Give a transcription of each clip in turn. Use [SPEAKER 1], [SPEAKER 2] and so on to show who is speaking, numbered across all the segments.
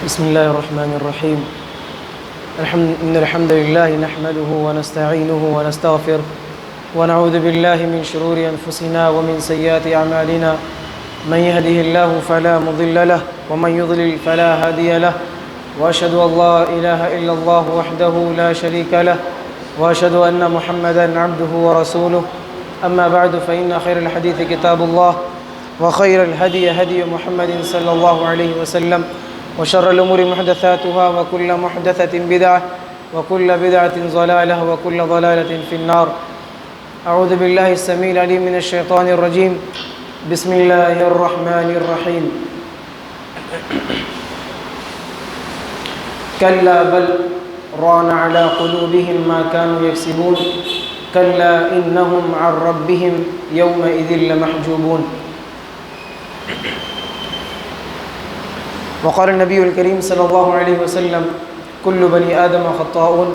[SPEAKER 1] بسم الله الرحمن الرحيم. إن الحمد لله نحمده ونستعينه ونستغفره ونعوذ بالله من شرور أنفسنا ومن سيئات أعمالنا. من يهده الله فلا مضل له ومن يضلل فلا هادي له، وأشهد أن لا إله إلا الله وحده لا شريك له، وأشهد أن محمدًا عبده ورسوله. أما بعد فإن خير الحديث كتاب الله، وخير الهدي هدي محمد صلى الله عليه وسلم، وشر الأمور محدثاتها، وكل محدثة بدعة، وكل بدعة ضلالة، وكل ضلالة في النار. أعوذ بالله السميع العليم من الشيطان الرجيم. بسم الله الرحمن الرحيم. كلا بل ران على قلوبهم ما كانوا يكسبون، كلا إنهم عن ربهم يومئذ لمحجوبون. وقال النبي الكريم صلى الله عليه وسلم: كل بني آدم خطاؤون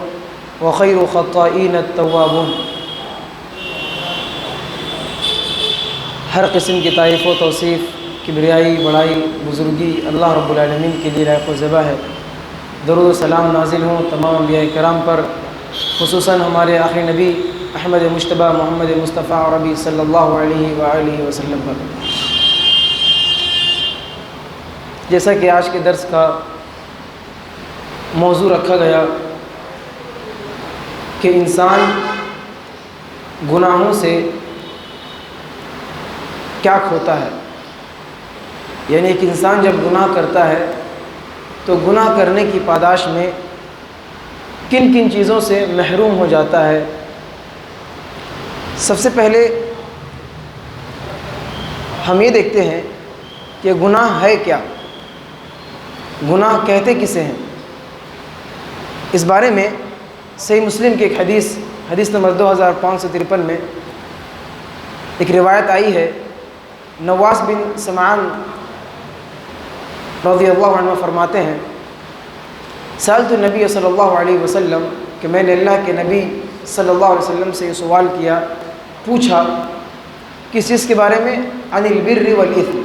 [SPEAKER 1] وخير خطائین التوابون. ہر قسم کی تعریف و توصیف، کبریائی، بڑائی، بزرگی اللہ رب العالمین کے لیے لائق و زیبا ہے. درود و سلام نازل ہوں تمام انبیاء کرام پر، خصوصاً ہمارے آخری نبی احمد مجتبیٰ محمد مصطفیٰ عربی صلی اللہ علیہ وآلہ وسلم پر. جیسا کہ آج کے درس کا موضوع رکھا گیا کہ انسان گناہوں سے کیا کھوتا ہے، یعنی کہ انسان جب گناہ کرتا ہے تو گناہ کرنے کی پاداش میں کن کن چیزوں سے محروم ہو جاتا ہے. سب سے پہلے ہم یہ دیکھتے ہیں کہ گناہ ہے کیا، گناہ کہتے کسے ہیں. اس بارے میں صحیح مسلم کی ایک حدیث نمبر 2553 میں ایک روایت آئی ہے. نواس بن سمعان رضی اللہ عنہ فرماتے ہیں: سألت النبی صلی اللہ علیہ وسلم، کہ میں نے اللہ کے نبی صلی اللہ علیہ وسلم سے یہ سوال کیا، پوچھا کس چیز کے بارے میں؟ عن البر والاثم،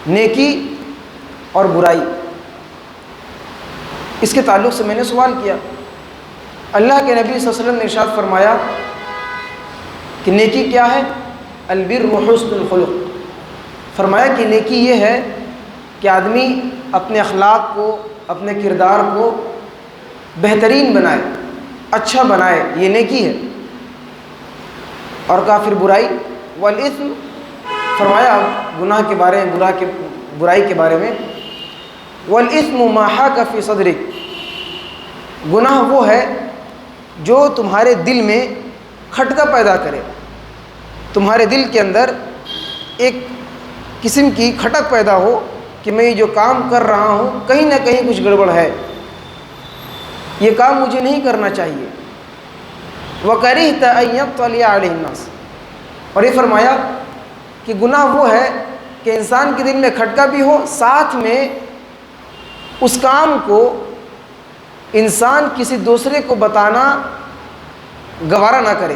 [SPEAKER 1] نیکی اور برائی، اس کے تعلق سے میں نے سوال کیا. اللہ کے نبی صلی اللہ علیہ وسلم نے ارشاد فرمایا کہ نیکی کیا ہے؟ البر حسن الخلق. فرمایا کہ نیکی یہ ہے کہ آدمی اپنے اخلاق کو، اپنے کردار کو بہترین بنائے، اچھا بنائے، یہ نیکی ہے. اور کہا پھر برائی، والاثم، فرمایا گناہ کے بارے میں، برائی کے بارے میں، والاثم ما حاک فی صدرک، گناہ وہ ہے جو تمہارے دل میں کھٹکا پیدا کرے، تمہارے دل کے اندر ایک قسم کی کھٹک پیدا ہو کہ میں یہ جو کام کر رہا ہوں کہیں نہ کہیں کچھ گڑبڑ ہے، یہ کام مجھے نہیں کرنا چاہیے. وَكَرِهْتَ أَن يَطَّلِعَ عَلَيْهِ النَّاسُ، اور یہ فرمایا کہ گناہ وہ ہے کہ انسان کے دل میں کھٹکا بھی ہو، ساتھ میں اس کام کو انسان کسی دوسرے کو بتانا گوارا نہ کرے.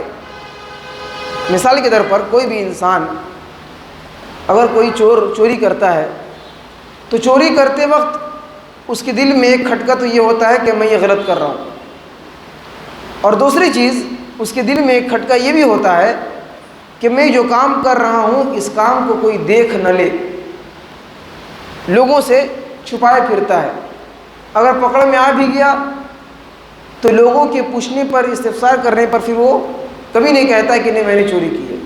[SPEAKER 1] مثال کے طور پر کوئی بھی انسان اگر کوئی چوری کرتا ہے تو چوری کرتے وقت اس کے دل میں ایک کھٹکا تو یہ ہوتا ہے کہ میں یہ غلط کر رہا ہوں، اور دوسری چیز اس کے دل میں ایک کھٹکا یہ بھی ہوتا ہے کہ میں جو کام کر رہا ہوں اس کام کو کوئی دیکھ نہ لے، لوگوں سے چھپائے پھرتا ہے. اگر پکڑ میں آ بھی گیا تو لوگوں کے پوچھنے پر، استفسار کرنے پر پھر وہ کبھی نہیں کہتا کہ نہیں میں نے چوری کی ہے،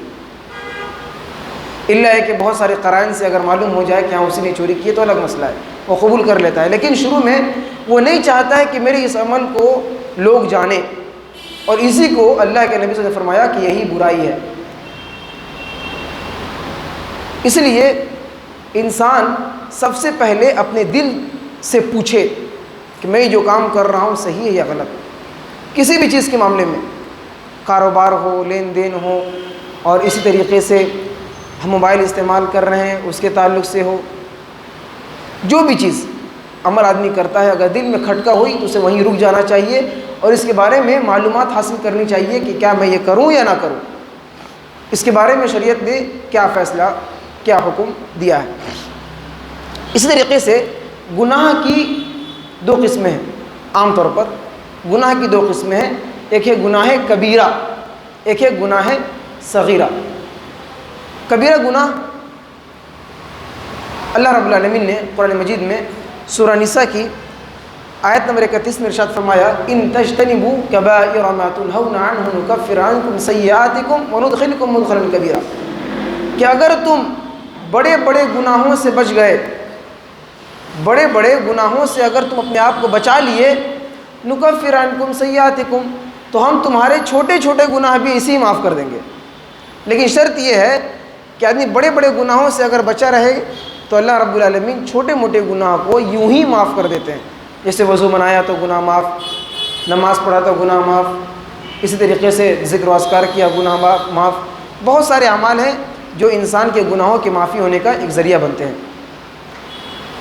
[SPEAKER 1] الا ہے کہ بہت سارے قرائن سے اگر معلوم ہو جائے کہ ہاں اسی نے چوری کی ہے تو الگ مسئلہ ہے، وہ قبول کر لیتا ہے. لیکن شروع میں وہ نہیں چاہتا ہے کہ میرے اس عمل کو لوگ جانیں، اور اسی کو اللہ کے نبی صلی اللہ علیہ وسلم نے فرمایا کہ یہی برائی ہے. اس لیے انسان سب سے پہلے اپنے دل سے پوچھے کہ میں جو کام کر رہا ہوں صحیح ہے یا غلط. کسی بھی چیز کے معاملے میں، کاروبار ہو، لین دین ہو، اور اسی طریقے سے ہم موبائل استعمال کر رہے ہیں اس کے تعلق سے ہو، جو بھی چیز عمل آدمی کرتا ہے اگر دل میں کھٹکا ہوئی تو اسے وہیں رک جانا چاہیے اور اس کے بارے میں معلومات حاصل کرنی چاہیے کہ کیا میں یہ کروں یا نہ کروں، اس کے بارے میں شریعت نے کیا فیصلہ، کیا حکم دیا ہے. اسی طریقے سے گناہ کی دو قسمیں ہیں. عام طور پر گناہ کی دو قسمیں ہیں. ایک ہے گناہ کبیرہ، ایک ہے گناہ صغیرہ. کبیرہ گناہ اللہ رب العالمین نے قرآن مجید میں سورہ نساء کی آیت نمبر 31 میں ارشاد فرمایا ان تجتنبوا کبائر ما تنہون عنہ نکفر عنکم سیئاتکم وندخلکم مدخلا کبیرا، کہ اگر تم بڑے بڑے گناہوں سے بچ گئے، بڑے بڑے گناہوں سے اگر تم اپنے آپ کو بچا لیے، نکفر عنکم سیئاتکم، تو ہم تمہارے چھوٹے چھوٹے گناہ بھی اسی معاف کر دیں گے. لیکن شرط یہ ہے کہ آدمی بڑے بڑے گناہوں سے اگر بچا رہے تو اللہ رب العالمین چھوٹے موٹے گناہ کو یوں ہی معاف کر دیتے ہیں. جیسے وضو بنایا تو گناہ معاف، نماز پڑھا تو گناہ معاف، اسی طریقے سے ذکر و اذکار کیا گناہ معاف. بہت سارے اعمال ہیں جو انسان کے گناہوں کے معافی ہونے کا ایک ذریعہ بنتے ہیں.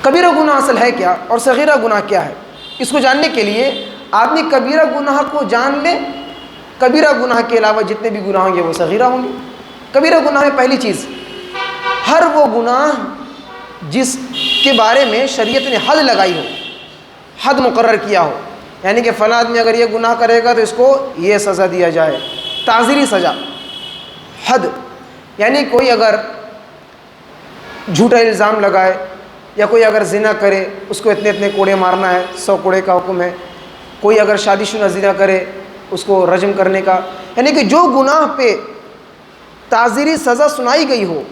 [SPEAKER 1] کبیرہ گناہ اصل ہے کیا اور صغیرہ گناہ کیا ہے، اس کو جاننے کے لیے آدمی کبیرہ گناہ کو جان لے. کبیرہ گناہ کے علاوہ جتنے بھی گناہ ہوں گے وہ صغیرہ ہوں گے. کبیرہ گناہ میں پہلی چیز، ہر وہ گناہ جس کے بارے میں شریعت نے حد لگائی ہو، حد مقرر کیا ہو، یعنی کہ فلاں آدمی اگر یہ گناہ کرے گا تو اس کو یہ سزا دیا جائے، تعزیری سزا. حد یعنی کوئی اگر جھوٹا الزام لگائے یا کوئی اگر زنا کرے اس کو اتنے اتنے کوڑے مارنا ہے، 100 کوڑے کا حکم ہے. کوئی اگر شادی شدہ زنا کرے اس کو رجم کرنے کا، یعنی کہ جو گناہ پہ تعزیری سزا سنائی گئی ہو،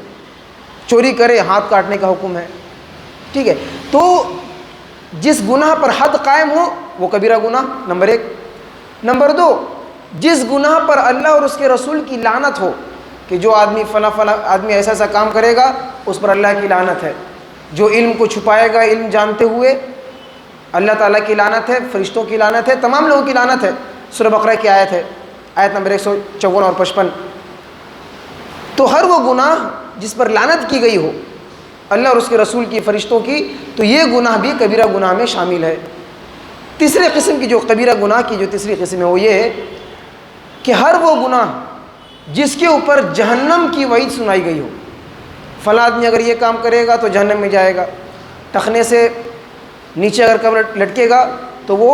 [SPEAKER 1] چوری کرے ہاتھ کاٹنے کا حکم ہے. ٹھیک ہے، تو جس گناہ پر حد قائم ہو وہ کبیرہ گناہ نمبر 1. نمبر 2، جس گناہ پر اللہ اور اس کے رسول کی لعنت ہو، کہ جو آدمی فلاں آدمی ایسا ایسا کام کرے گا اس پر اللہ کی لعنت ہے. جو علم کو چھپائے گا علم جانتے ہوئے، اللہ تعالیٰ کی لعنت ہے، فرشتوں کی لعنت ہے، تمام لوگوں کی لعنت ہے. سورہ بقرہ کی آیت ہے، آیت نمبر 154 اور 55. تو ہر وہ گناہ جس پر لعنت کی گئی ہو اللہ اور اس کے رسول کی، فرشتوں کی، تو یہ گناہ بھی کبیرہ گناہ میں شامل ہے. تیسرے قسم کی جو کبیرہ گناہ کی جو تیسری قسم ہے وہ یہ ہے کہ ہر وہ گناہ جس کے اوپر جہنم کی وعید سنائی گئی ہو. فلاں آدمی اگر یہ کام کرے گا تو جہنم میں جائے گا، ٹخنے سے نیچے اگر قبر لٹکے گا تو وہ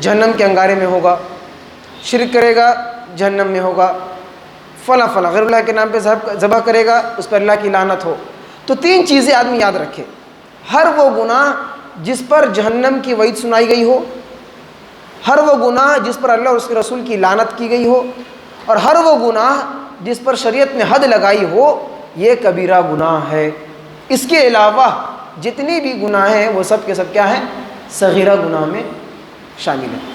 [SPEAKER 1] جہنم کے انگارے میں ہوگا، شرک کرے گا جہنم میں ہوگا، فلاں فلاں غیر اللہ کے نام پہ ذبح کرے گا اس پر اللہ کی لعنت ہو. تو 3 چیزیں آدمی یاد رکھے، ہر وہ گناہ جس پر جہنم کی وعید سنائی گئی ہو، ہر وہ گناہ جس پر اللہ اور اس کے رسول کی لعنت کی گئی ہو، اور ہر وہ گناہ جس پر شریعت نے حد لگائی ہو، یہ کبیرہ گناہ ہے. اس کے علاوہ جتنی بھی گناہ ہیں وہ سب کے سب کیا ہیں؟ صغیرہ گناہ میں شامل ہیں.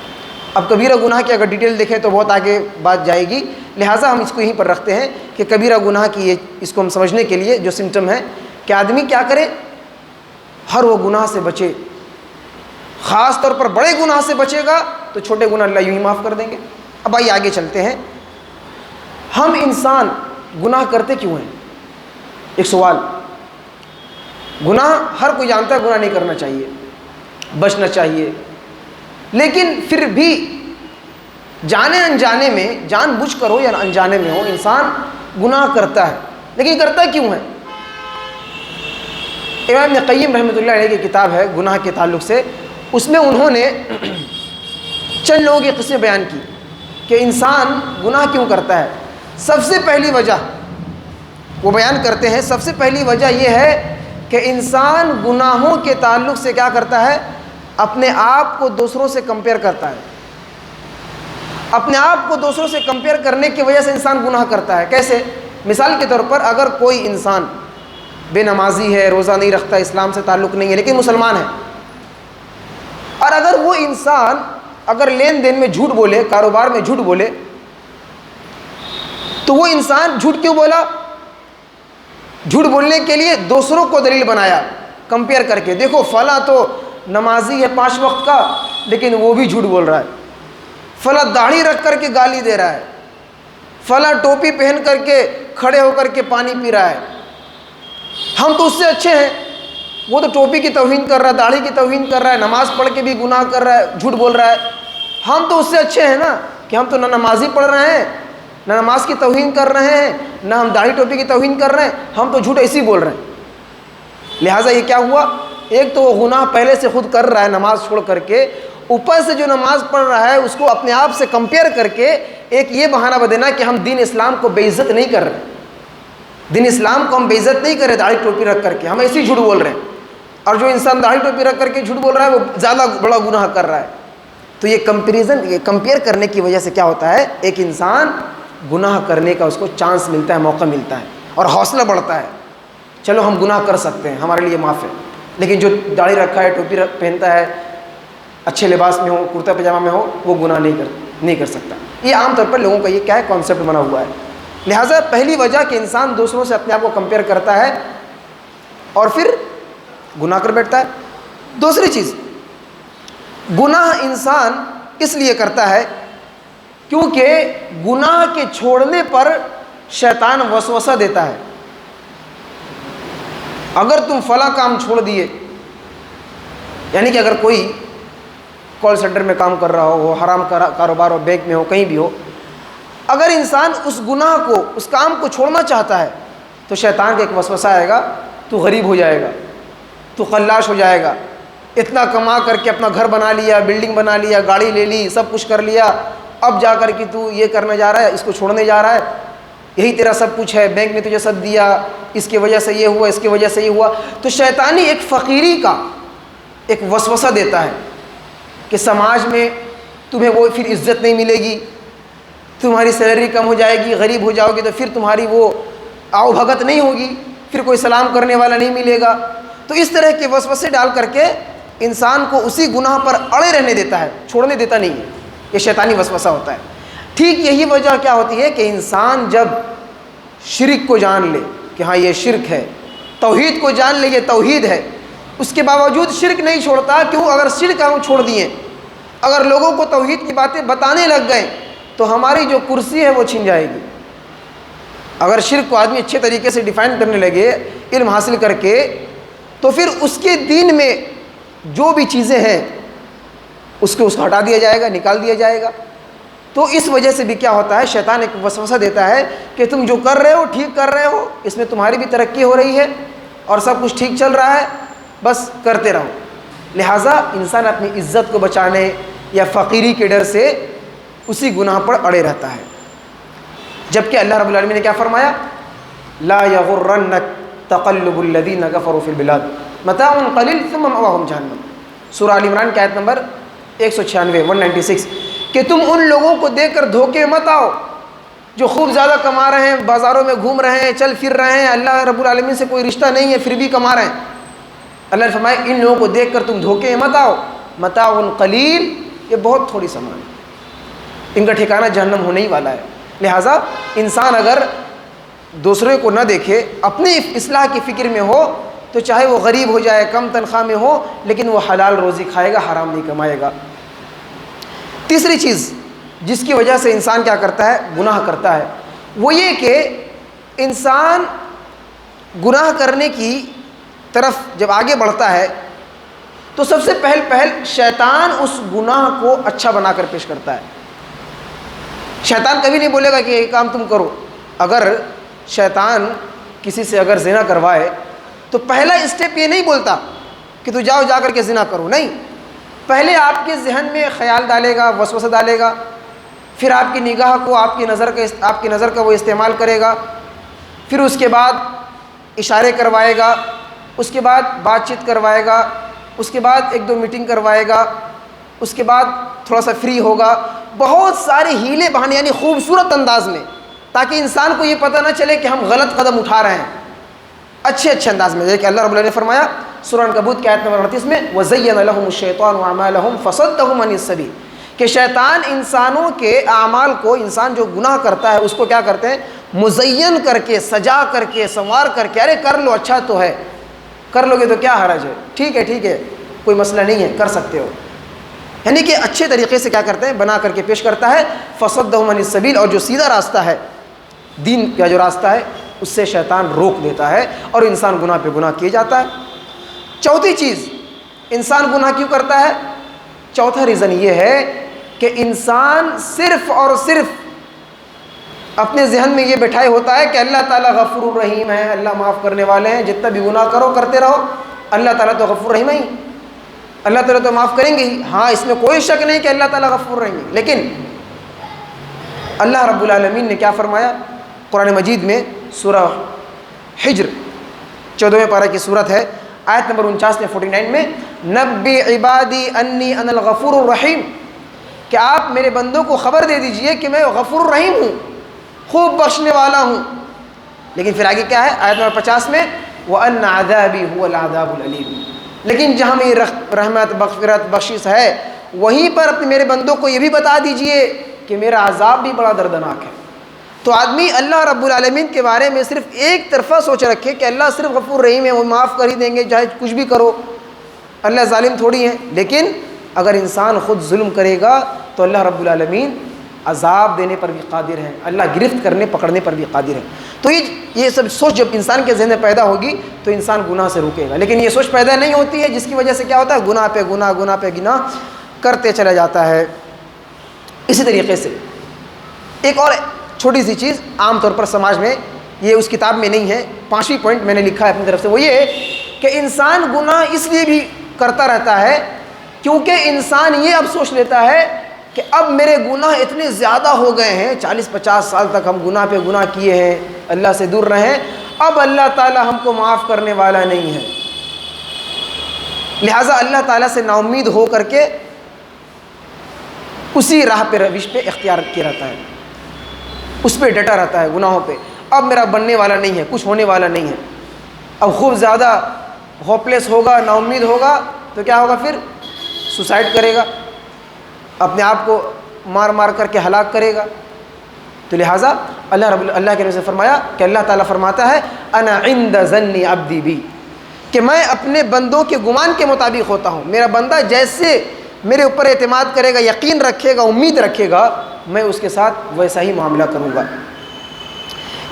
[SPEAKER 1] اب کبیرہ گناہ کی اگر ڈیٹیل دیکھیں تو بہت آگے بات جائے گی، لہٰذا ہم اس کو یہیں پر رکھتے ہیں کہ کبیرہ گناہ کی یہ اس کو ہم سمجھنے کے لیے جو سمٹم ہے کہ آدمی کیا کرے، ہر وہ گناہ سے بچے. خاص طور پر بڑے گناہ سے بچے گا تو چھوٹے گناہ اللہ یوں ہی معاف کر دیں گے. اب آئیے آگے چلتے ہیں. ہم انسان گناہ کرتے کیوں ہیں؟ ایک سوال. گناہ ہر کوئی جانتا ہے گناہ نہیں کرنا چاہیے، بچنا چاہیے، لیکن پھر بھی جانے انجانے میں، جان بوجھ کر ہو یا انجانے میں ہو، انسان گناہ کرتا ہے. لیکن کرتا کیوں ہے؟ امام ابن قیم رحمۃ اللہ علیہ کی کتاب ہے گناہ کے تعلق سے، اس میں انہوں نے چند لوگوں کی قسمیں بیان کی کہ انسان گناہ کیوں کرتا ہے. سب سے پہلی وجہ وہ بیان کرتے ہیں، سب سے پہلی وجہ یہ ہے کہ انسان گناہوں کے تعلق سے کیا کرتا ہے؟ اپنے آپ کو دوسروں سے کمپیئر کرتا ہے. اپنے آپ کو دوسروں سے کمپیئر کرنے کی وجہ سے انسان گناہ کرتا ہے. کیسے؟ مثال کے طور پر اگر کوئی انسان بے نمازی ہے، روزہ نہیں رکھتا، اسلام سے تعلق نہیں ہے، لیکن مسلمان ہے، اور اگر وہ انسان اگر لین دین میں جھوٹ بولے، کاروبار میں جھوٹ بولے، تو وہ انسان جھوٹ کیوں بولا؟ جھوٹ بولنے کے لیے دوسروں کو دلیل بنایا کمپیئر کر کے. دیکھو فلاں تو نمازی ہے 5 وقت کا لیکن وہ بھی جھوٹ بول رہا ہے، فلاں داڑھی رکھ کر کے گالی دے رہا ہے، فلاں ٹوپی پہن کر کے کھڑے ہو کر کے پانی پی رہا ہے، ہم تو اس سے اچھے ہیں. وہ تو ٹوپی کی توہین کر رہا ہے، داڑھی کی توہین کر رہا ہے، نماز پڑھ کے بھی گناہ کر رہا ہے، جھوٹ بول رہا ہے. ہم تو اس سے اچھے ہیں نا، کہ ہم تو نہ نمازی پڑھ رہے ہیں، نہ نماز کی توہین کر رہے ہیں، نہ ہم داڑھی ٹوپی کی توہین کر رہے ہیں، ہم تو جھوٹ ایسے ہی بول رہے ہیں. لہٰذا یہ کیا ہوا؟ ایک تو وہ گناہ پہلے سے خود کر رہا ہے نماز چھوڑ کر کے، اوپر سے جو نماز پڑھ رہا ہے اس کو اپنے آپ سے کمپیئر کر کے ایک یہ بہانہ بدینا کہ ہم دین اسلام کو بے عزت نہیں کر رہے، دین اسلام کو ہم بے عزت نہیں کر رہے داڑھی ٹوپی رکھ کر کے، ہم ایسے ہی جھوٹ بول رہے ہیں، اور جو انسان داڑھی ٹوپی رکھ کر کے جھوٹ بول رہا ہے وہ زیادہ بڑا گناہ کر رہا ہے۔ تو یہ کمپیئر کرنے کی وجہ سے کیا ہوتا ہے، ایک انسان گناہ کرنے کا اس کو چانس ملتا ہے، موقع ملتا ہے، اور حوصلہ بڑھتا ہے، چلو ہم گناہ کر سکتے ہیں، ہمارے لیے معاف ہے۔ لیکن جو داڑھی رکھا ہے، ٹوپی پہنتا ہے، اچھے لباس میں ہو، کرتا پاجامہ میں ہو، وہ گناہ نہیں کر سکتا۔ یہ عام طور پر لوگوں کا یہ کیا ہے، کانسیپٹ بنا ہوا ہے۔ لہٰذا پہلی وجہ کہ انسان دوسروں سے اپنے آپ کو کمپیئر کرتا ہے اور پھر گناہ کر بیٹھتا ہے۔ دوسری چیز، گناہ انسان اس لیے کرتا ہے کیونکہ گناہ کے چھوڑنے پر شیطان وسوسہ دیتا ہے، اگر تم فلاں کام چھوڑ دیے، یعنی کہ اگر کوئی کال سینٹر میں کام کر رہا ہو، حرام کاروبار ہو، بینک میں ہو، کہیں بھی ہو، اگر انسان اس گناہ کو، اس کام کو چھوڑنا چاہتا ہے تو شیطان کا ایک وسوسہ آئے گا، تو غریب ہو جائے گا، تو خلاش ہو جائے گا، اتنا کما کر کے اپنا گھر بنا لیا، بلڈنگ بنا لیا، گاڑی لے لی، سب کچھ کر لیا، اب جا کر کے تو یہ کرنے جا رہا ہے، اس کو چھوڑنے جا رہا ہے، یہی تیرا سب کچھ ہے، بینک نے تجھے سب دیا، اس کی وجہ سے یہ ہوا، اس کی وجہ سے یہ ہوا۔ تو شیطانی ایک فقیری کا ایک وسوسہ دیتا ہے کہ سماج میں تمہیں وہ پھر عزت نہیں ملے گی، تمہاری سیلری کم ہو جائے گی، غریب ہو جاؤ گے تو پھر تمہاری وہ آؤ بھگت نہیں ہوگی، پھر کوئی سلام کرنے والا نہیں ملے گا۔ تو اس طرح کے وسوسے ڈال کر کے انسان کو اسی گناہ پر اڑے رہنے دیتا ہے، چھوڑنے دیتا نہیں ہے۔ یہ شیطانی وسوسہ ہوتا ہے۔ ٹھیک یہی وجہ کیا ہوتی ہے کہ انسان جب شرک کو جان لے کہ ہاں یہ شرک ہے، توحید کو جان لے یہ توحید ہے، اس کے باوجود شرک نہیں چھوڑتا، کیوں؟ اگر شرک ہم چھوڑ دیے، اگر لوگوں کو توحید کی باتیں بتانے لگ گئے تو ہماری جو کرسی ہے وہ چھن جائے گی۔ اگر شرک کو آدمی اچھے طریقے سے ڈیفائن کرنے لگے علم حاصل کر کے، تو پھر اس کے دین میں جو بھی چیزیں ہیں اس کو ہٹا دیا جائے گا، نکال دیا جائے گا۔ تو اس وجہ سے بھی کیا ہوتا ہے، شیطان ایک وسوسہ دیتا ہے کہ تم جو کر رہے ہو ٹھیک کر رہے ہو، اس میں تمہاری بھی ترقی ہو رہی ہے اور سب کچھ ٹھیک چل رہا ہے، بس کرتے رہو۔ لہٰذا انسان اپنی عزت کو بچانے یا فقیری کے ڈر سے اسی گناہ پر اڑے رہتا ہے، جبکہ اللہ رب العالمین نے کیا فرمایا، لا یغرنک تقلب الذین کفروا فی البلاد متاع قلیل ثم مأواہم جہنم۔ سورہ آل عمران کی آیت نمبر 196 کہ تم ان لوگوں کو دیکھ کر دھوکے مت آؤ جو خوب زیادہ کما رہے ہیں، بازاروں میں گھوم رہے ہیں، چل پھر رہے ہیں، اللہ رب العالمین سے کوئی رشتہ نہیں ہے پھر بھی کما رہے ہیں۔ اللہ نے فرمایا ان لوگوں کو دیکھ کر تم دھوکے مت آؤ، متاع قلیل، یہ بہت تھوڑی سامان ہے، ان کا ٹھکانہ جہنم ہونے ہی والا ہے۔ لہٰذا انسان اگر دوسرے کو نہ دیکھے، اپنی اصلاح کی فکر میں ہو، تو چاہے وہ غریب ہو جائے، کم تنخواہ میں ہو، لیکن وہ حلال روزی کھائے گا، حرام نہیں کمائے گا۔ تیسری چیز جس کی وجہ سے انسان کیا کرتا ہے، گناہ کرتا ہے، وہ یہ کہ انسان گناہ کرنے کی طرف جب آگے بڑھتا ہے تو سب سے پہل شیطان اس گناہ کو اچھا بنا کر پیش کرتا ہے۔ شیطان کبھی نہیں بولے گا کہ یہ کام تم کرو۔ اگر شیطان کسی سے اگر زنا کروائے تو پہلا اسٹیپ یہ نہیں بولتا کہ تو جاؤ جا کر کے زنا کرو، نہیں، پہلے آپ کے ذہن میں خیال ڈالے گا، وسوسہ ڈالے گا، پھر آپ کی نگاہ کو آپ کی نظر کا وہ استعمال کرے گا، پھر اس کے بعد اشارے کروائے گا، اس کے بعد بات چیت کروائے گا، اس کے بعد ایک دو میٹنگ کروائے گا، اس کے بعد تھوڑا سا فری ہوگا، بہت سارے ہیلے بہانے، یعنی خوبصورت انداز میں، تاکہ انسان کو یہ پتہ نہ چلے کہ ہم غلط قدم اٹھا رہے ہیں، اچھے انداز میں۔ جیسے کہ اللہ رب العالمین نے فرمایا سورہ عنکبوت کی آیت نمبر 38 میں وَزَيَّنَ لَهُمُ الشَّيْطَانُ أَعْمَالَهُمْ فَصَدَّهُمْ عَنِ السَّبِيلِ، کہ شیطان انسانوں کے اعمال کو، انسان جو گناہ کرتا ہے اس کو کیا کرتے ہیں، مزین کر کے، سجا کر کے، سنوار کر کے، ارے کر لو، اچھا تو ہے، کر لو گے تو کیا حرج ہے، ٹھیک ہے، کوئی مسئلہ نہیں ہے، کر سکتے ہو، یعنی کہ اچھے طریقے سے کیا کرتے ہیں، بنا کر کے پیش کرتا ہے۔ فَصَدَّهُمْ عَنِ السَّبِيلِ، اور جو سیدھا راستہ ہے، دین کا جو راستہ ہے، اس سے شیطان روک دیتا ہے اور انسان گناہ پہ گناہ کیے جاتا ہے۔ چوتھی چیز، انسان گناہ کیوں کرتا ہے، چوتھا ریزن یہ ہے کہ انسان صرف اور صرف اپنے ذہن میں یہ بٹھائے ہوتا ہے کہ اللہ تعالیٰ غفور الرحیم ہے، اللہ معاف کرنے والے ہیں، جتنا بھی گناہ کرو کرتے رہو، اللہ تعالیٰ تو غفور رحیم ہی، اللہ تعالیٰ تو معاف کریں گے ہی، ہاں اس میں کوئی شک نہیں کہ اللہ تعالیٰ غفور رحیم ہے، لیکن اللہ رب العالمین نے کیا فرمایا قرآن مجید میں؟ سورہ حجر 14ویں پارہ کی صورت ہے، آیت نمبر 49 میں 49 میں، نبی عبادی انی انا الغفور الرحیم، کہ آپ میرے بندوں کو خبر دے دیجئے کہ میں غفور الرحیم ہوں، خوب بخشنے والا ہوں۔ لیکن پھر آگے کیا ہے آیت نمبر 50 میں؟ وَأَنَّ عَذَابِي هُوَ الْعَذَابُ الْأَلِيمُ، لیکن جہاں میری رحمت مغفرت بخشش ہے وہیں پر اپنے میرے بندوں کو یہ بھی بتا دیجئے کہ میرا عذاب بھی بڑا دردناک ہے۔ تو آدمی اللہ رب العالمین کے بارے میں صرف ایک طرفہ سوچ رکھے کہ اللہ صرف غفور رحیم ہے، وہ معاف کر ہی دیں گے چاہے کچھ بھی کرو، اللہ ظالم تھوڑی ہیں۔ لیکن اگر انسان خود ظلم کرے گا تو اللہ رب العالمین عذاب دینے پر بھی قادر ہے، اللہ گرفت کرنے پکڑنے پر بھی قادر ہے۔ تو یہ سب سوچ جب انسان کے ذہن میں پیدا ہوگی تو انسان گناہ سے رکے گا، لیکن یہ سوچ پیدا نہیں ہوتی ہے، جس کی وجہ سے کیا ہوتا ہے؟ گناہ پہ گناہ، گناہ پہ گناہ کرتے چلا جاتا ہے۔ اسی طریقے سے ایک اور چھوٹی سی چیز عام طور پر سماج میں، یہ اس کتاب میں نہیں ہے، 5ویں پوائنٹ میں نے لکھا ہے اپنی طرف سے، وہ یہ ہے کہ انسان گناہ اس لیے بھی کرتا رہتا ہے کیونکہ انسان یہ اب سوچ لیتا ہے کہ اب میرے گناہ اتنے زیادہ ہو گئے ہیں، 40-50 سال تک ہم گناہ پہ گناہ کیے ہیں، اللہ سے دور رہے ہیں، اب اللہ تعالیٰ ہم کو معاف کرنے والا نہیں ہے، لہٰذا اللہ تعالیٰ سے نا امید ہو کر کے اسی راہ پہ روش پہ اختیار کیا رہتا ہے، اس پہ ڈٹا رہتا ہے گناہوں پہ۔ اب میرا بننے والا نہیں ہے، کچھ ہونے والا نہیں ہے، اب خوب زیادہ ہوپلیس ہوگا، نا امید ہوگا تو کیا ہوگا؟ پھر سوسائڈ کرے گا، اپنے آپ کو مار مار کر کے ہلاک کرے گا۔ تو لہٰذا اللہ کے نبی سے فرمایا کہ اللہ تعالیٰ فرماتا ہے انا عند ظن عبدی بی، کہ میں اپنے بندوں کے گمان کے مطابق ہوتا ہوں، میرا بندہ جیسے میرے اوپر اعتماد کرے گا، یقین رکھے گا، امید رکھے گا، میں اس کے ساتھ ویسا ہی معاملہ کروں گا۔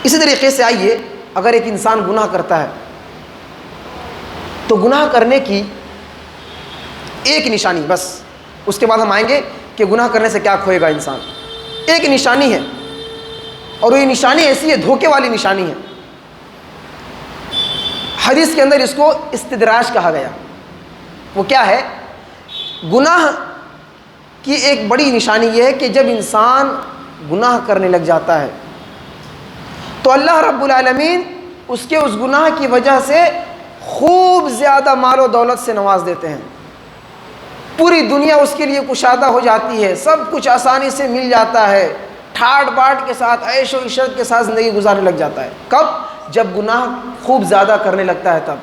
[SPEAKER 1] اسی طریقے سے آئیے، اگر ایک انسان گناہ کرتا ہے تو گناہ کرنے کی ایک نشانی، بس اس کے بعد ہم آئیں گے کہ گناہ کرنے سے کیا کھوئے گا انسان، ایک نشانی ہے، اور یہ نشانی ایسی ہے، دھوکے والی نشانی ہے۔ حدیث کے اندر اس کو استدراج کہا گیا۔ وہ کیا ہے؟ گناہ کی ایک بڑی نشانی یہ ہے کہ جب انسان گناہ کرنے لگ جاتا ہے تو اللہ رب العالمین اس کے اس گناہ کی وجہ سے خوب زیادہ مال و دولت سے نواز دیتے ہیں، پوری دنیا اس کے لیے کشادہ ہو جاتی ہے، سب کچھ آسانی سے مل جاتا ہے، ٹھاٹ باٹ کے ساتھ، عیش و عشرت کے ساتھ زندگی گزارنے لگ جاتا ہے۔ کب؟ جب گناہ خوب زیادہ کرنے لگتا ہے تب۔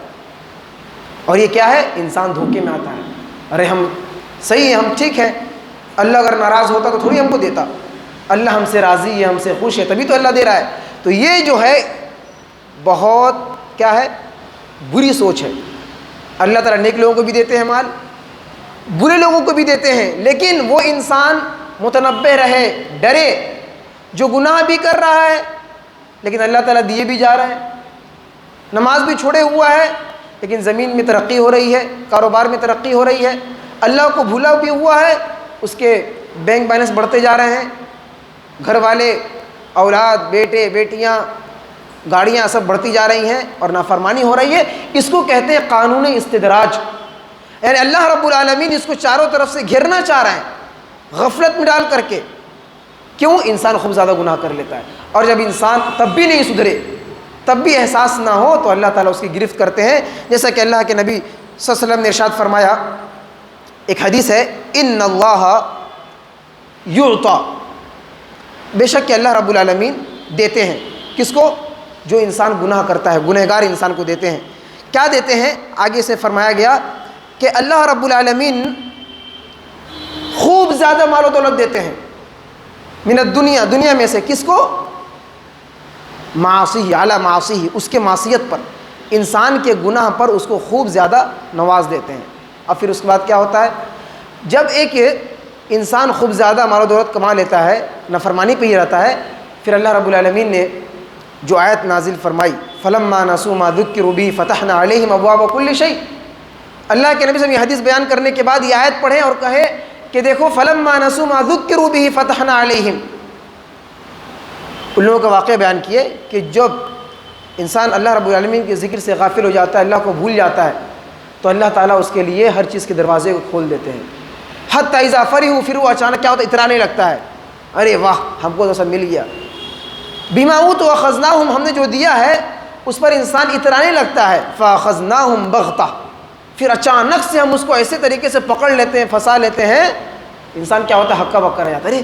[SPEAKER 1] اور یہ کیا ہے؟ انسان دھوکے میں آتا ہے، ارے ہم صحیح ہیں، ہم ٹھیک ہیں، اللہ اگر ناراض ہوتا تو تھوڑی ہم کو دیتا، اللہ ہم سے راضی ہے، ہم سے خوش ہے، تبھی تو اللہ دے رہا ہے۔ تو یہ جو ہے بہت کیا ہے؟ بری سوچ ہے۔ اللہ تعالیٰ نیک لوگوں کو بھی دیتے ہیں مال، برے لوگوں کو بھی دیتے ہیں، لیکن وہ انسان متنبہ رہے، ڈرے، جو گناہ بھی کر رہا ہے لیکن اللہ تعالیٰ دیے بھی جا رہا ہے، نماز بھی چھوڑے ہوا ہے لیکن زمین میں ترقی ہو رہی ہے، کاروبار میں ترقی ہو رہی ہے، اللہ کو بھولا بھی ہوا ہے، اس کے بینک بیلنس بڑھتے جا رہے ہیں، گھر والے، اولاد، بیٹے بیٹیاں، گاڑیاں سب بڑھتی جا رہی ہیں اور نافرمانی ہو رہی ہے۔ اس کو کہتے ہیں قانون استدراج، یعنی اللہ رب العالمین اس کو چاروں طرف سے گھیرنا چاہ رہے ہیں غفلت میں ڈال کر کے۔ کیوں؟ انسان خوب زیادہ گناہ کر لیتا ہے، اور جب انسان تب بھی نہیں سدھرے، تب بھی احساس نہ ہو تو اللہ تعالیٰ اس کی گرفت کرتے ہیں، جیسا کہ اللہ کے نبی صلی اللہ علیہ وسلم نے ارشاد فرمایا، ایک حدیث ہے، ان اللہ یعطی، بے شک کہ اللہ رب العالمین دیتے ہیں، کس کو؟ جو انسان گناہ کرتا ہے، گنہگار انسان کو دیتے ہیں۔ کیا دیتے ہیں؟ آگے سے فرمایا گیا کہ اللہ رب العالمین خوب زیادہ مال و دولت دیتے ہیں، من الدنیا، دنیا میں سے، کس کو؟ معاصی، اعلیٰ معاصی، اس کے معصیت پر، انسان کے گناہ پر اس کو خوب زیادہ نواز دیتے ہیں۔ اب پھر اس کے بعد کیا ہوتا ہے؟ جب ایک انسان خوب زیادہ مال و دولت کما لیتا ہے، نافرمانی پہ ہی رہتا ہے، پھر اللہ رب العالمین نے جو آیت نازل فرمائی، فلما نسوا ما ذکروا به فتحنا علیہم ابواب کل شیء، اللہ کے نبی صلی اللہ علیہ وسلم یہ حدیث بیان کرنے کے بعد یہ آیت پڑھیں اور کہے کہ دیکھو فلما نسوا ما ذکروا به فتحنا علیہم، ان لوگوں کا واقعہ بیان کیے کہ جب انسان اللہ رب العالمین کے ذکر سے غافل ہو جاتا ہے، اللہ کو بھول جاتا ہے، تو اللہ تعالیٰ اس کے لیے ہر چیز کے دروازے کو کھول دیتے ہیں. حتی اذا فرحوا، پھر وہ اچانک کیا ہوتا ہے، اترانے لگتا ہے، ارے واہ ہم کو تو سب مل گیا. بما اوتوا واخذناہم، ہم نے جو دیا ہے اس پر انسان اترانے لگتا ہے. فاخذناہم بغتہ، پھر اچانک سے ہم اس کو ایسے طریقے سے پکڑ لیتے ہیں، پھنسا لیتے ہیں. انسان کیا ہوتا ہے، ہکا بکا رہ جاتا ہے، ارے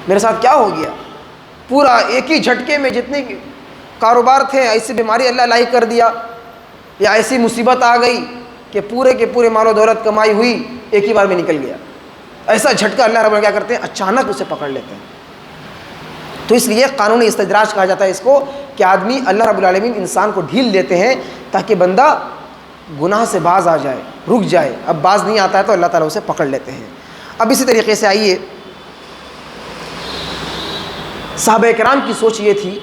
[SPEAKER 1] میرے ساتھ کیا ہو گیا. پورا ایک ہی جھٹکے میں جتنے کاروبار تھے، ایسی بیماری اللہ لاحق کر دیا، یا ایسی مصیبت آ گئی کہ پورے کے پورے مال و دولت کمائی ہوئی ایک ہی بار میں نکل گیا. ایسا جھٹکا اللہ رب کیا کرتے ہیں، اچانک اسے پکڑ لیتے ہیں. تو اس لیے قانونی استدراج کہا جاتا ہے اس کو، کہ آدمی اللہ رب العالمین انسان کو ڈھیل دیتے ہیں تاکہ بندہ گناہ سے باز آ جائے، رک جائے. اب باز نہیں آتا ہے تو اللہ تعالیٰ اسے پکڑ لیتے ہیں. اب اسی طریقے سے آئیے، صحابہ کرام کی سوچ یہ تھی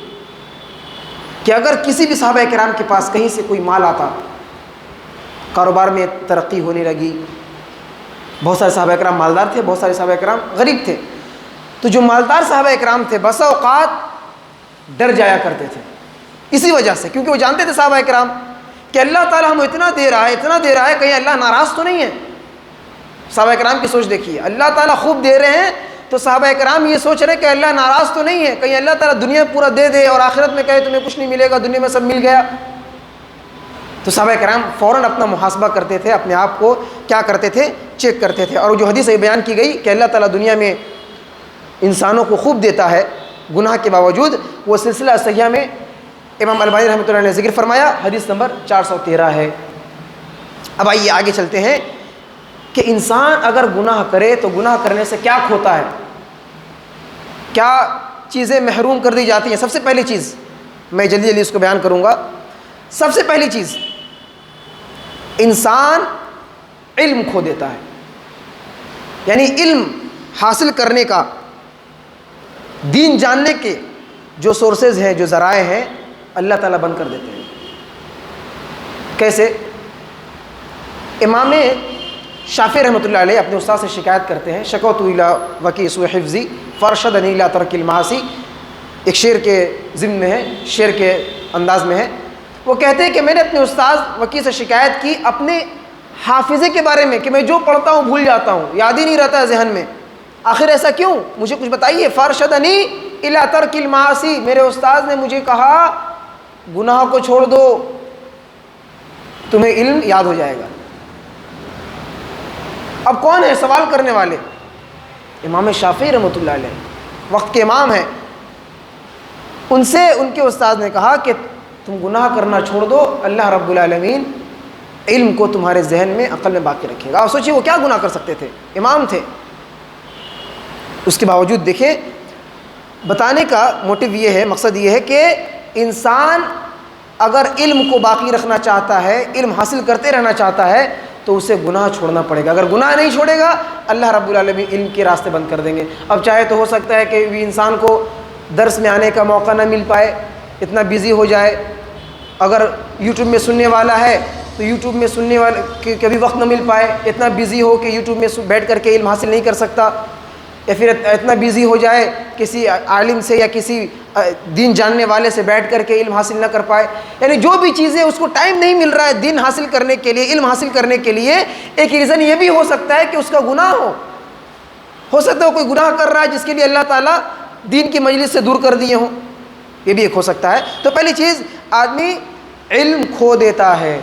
[SPEAKER 1] کہ اگر کسی بھی صحابہ کرام کے پاس کہیں سے کوئی مال آتا، کاروبار میں ترقی ہونے لگی، بہت سارے صحابہ کرام مالدار تھے، بہت سارے صحابہ کرام غریب تھے، تو جو مالدار صحابہ کرام تھے بس اوقات ڈر جایا کرتے تھے اسی وجہ سے، کیونکہ وہ جانتے تھے صحابہ کرام کہ اللہ تعالیٰ ہمیں اتنا دے رہا ہے، اتنا دے رہا ہے، کہیں اللہ ناراض تو نہیں ہے. صحابہ کرام کی سوچ دیکھیے، اللہ تعالیٰ خوب دے رہے ہیں تو صحابہ کرام یہ سوچ رہے کہ اللہ ناراض تو نہیں ہے، کہیں اللہ تعالیٰ دنیا پورا دے دے اور آخرت میں کہے تمہیں کچھ نہیں ملے گا، دنیا میں سب مل گیا. تو صحابہ کرام فوراً اپنا محاسبہ کرتے تھے، اپنے آپ کو کیا کرتے تھے، چیک کرتے تھے. اور جو حدیث بیان کی گئی کہ اللہ تعالیٰ دنیا میں انسانوں کو خوب دیتا ہے گناہ کے باوجود، وہ سلسلہ صحیحہ میں امام البانی رحمۃ اللہ نے ذکر فرمایا، حدیث نمبر 413 ہے. اب آئیے آگے چلتے ہیں کہ انسان اگر گناہ کرے تو گناہ کرنے سے کیا کھوتا ہے، کیا چیزیں محروم کر دی جاتی ہیں. سب سے پہلی چیز میں جلدی جلدی اس کو بیان کروں گا. سب سے پہلی چیز، انسان علم کھو دیتا ہے، یعنی علم حاصل کرنے کا، دین جاننے کے جو سورسز ہیں، جو ذرائع ہیں، اللہ تعالیٰ بند کر دیتے ہیں. کیسے؟ امام شافعی رحمۃ اللہ علیہ اپنے استاد سے شکایت کرتے ہیں، شکوت الی وکیع سوء حفظی فارشدنی الی ترک المعاصی، ایک شعر کے ضمن میں ہے، شعر کے انداز میں ہے. وہ کہتے ہیں کہ میں نے اپنے استاد وکیع سے شکایت کی اپنے حافظے کے بارے میں، کہ میں جو پڑھتا ہوں بھول جاتا ہوں، یاد ہی نہیں رہتا ہے ذہن میں. آخر ایسا کیوں، مجھے کچھ بتائیے. فارشدنی الی ترک المعاصی، میرے استاد نے مجھے کہا گناہ کو چھوڑ دو، تمہیں علم یاد ہو جائے گا. اب کون ہے سوال کرنے والے؟ امام شافعی رحمۃ اللہ علیہ، وقت کے امام ہیں. ان سے ان کے استاد نے کہا کہ تم گناہ کرنا چھوڑ دو، اللہ رب العالمین علم کو تمہارے ذہن میں، عقل میں باقی رکھے گا. اور سوچیے وہ کیا گناہ کر سکتے تھے، امام تھے. اس کے باوجود دیکھیں، بتانے کا موٹیو یہ ہے، مقصد یہ ہے کہ انسان اگر علم کو باقی رکھنا چاہتا ہے، علم حاصل کرتے رہنا چاہتا ہے، تو اسے گناہ چھوڑنا پڑے گا. اگر گناہ نہیں چھوڑے گا، اللہ رب العالمین علم کے راستے بند کر دیں گے. اب چاہے تو ہو سکتا ہے کہ انسان کو درس میں آنے کا موقع نہ مل پائے، اتنا بیزی ہو جائے. اگر یوٹیوب میں سننے والا ہے تو یوٹیوب میں سننے والے کبھی وقت نہ مل پائے، اتنا بیزی ہو کہ یوٹیوب میں بیٹھ کر کے علم حاصل نہیں کر سکتا. یا پھر اتنا بیزی ہو جائے کسی عالم سے یا کسی دین جاننے والے سے بیٹھ کر کے علم حاصل نہ کر پائے. یعنی جو بھی چیزیں اس کو ٹائم نہیں مل رہا ہے دین حاصل کرنے کے لیے، علم حاصل کرنے کے لیے، ایک ریزن یہ بھی ہو سکتا ہے کہ اس کا گناہ ہو سکتا ہے کوئی گناہ کر رہا ہے جس کے لیے اللہ تعالیٰ دین کی مجلس سے دور کر دیے ہوں، یہ بھی ایک ہو سکتا ہے. تو پہلی چیز، آدمی علم کھو دیتا ہے.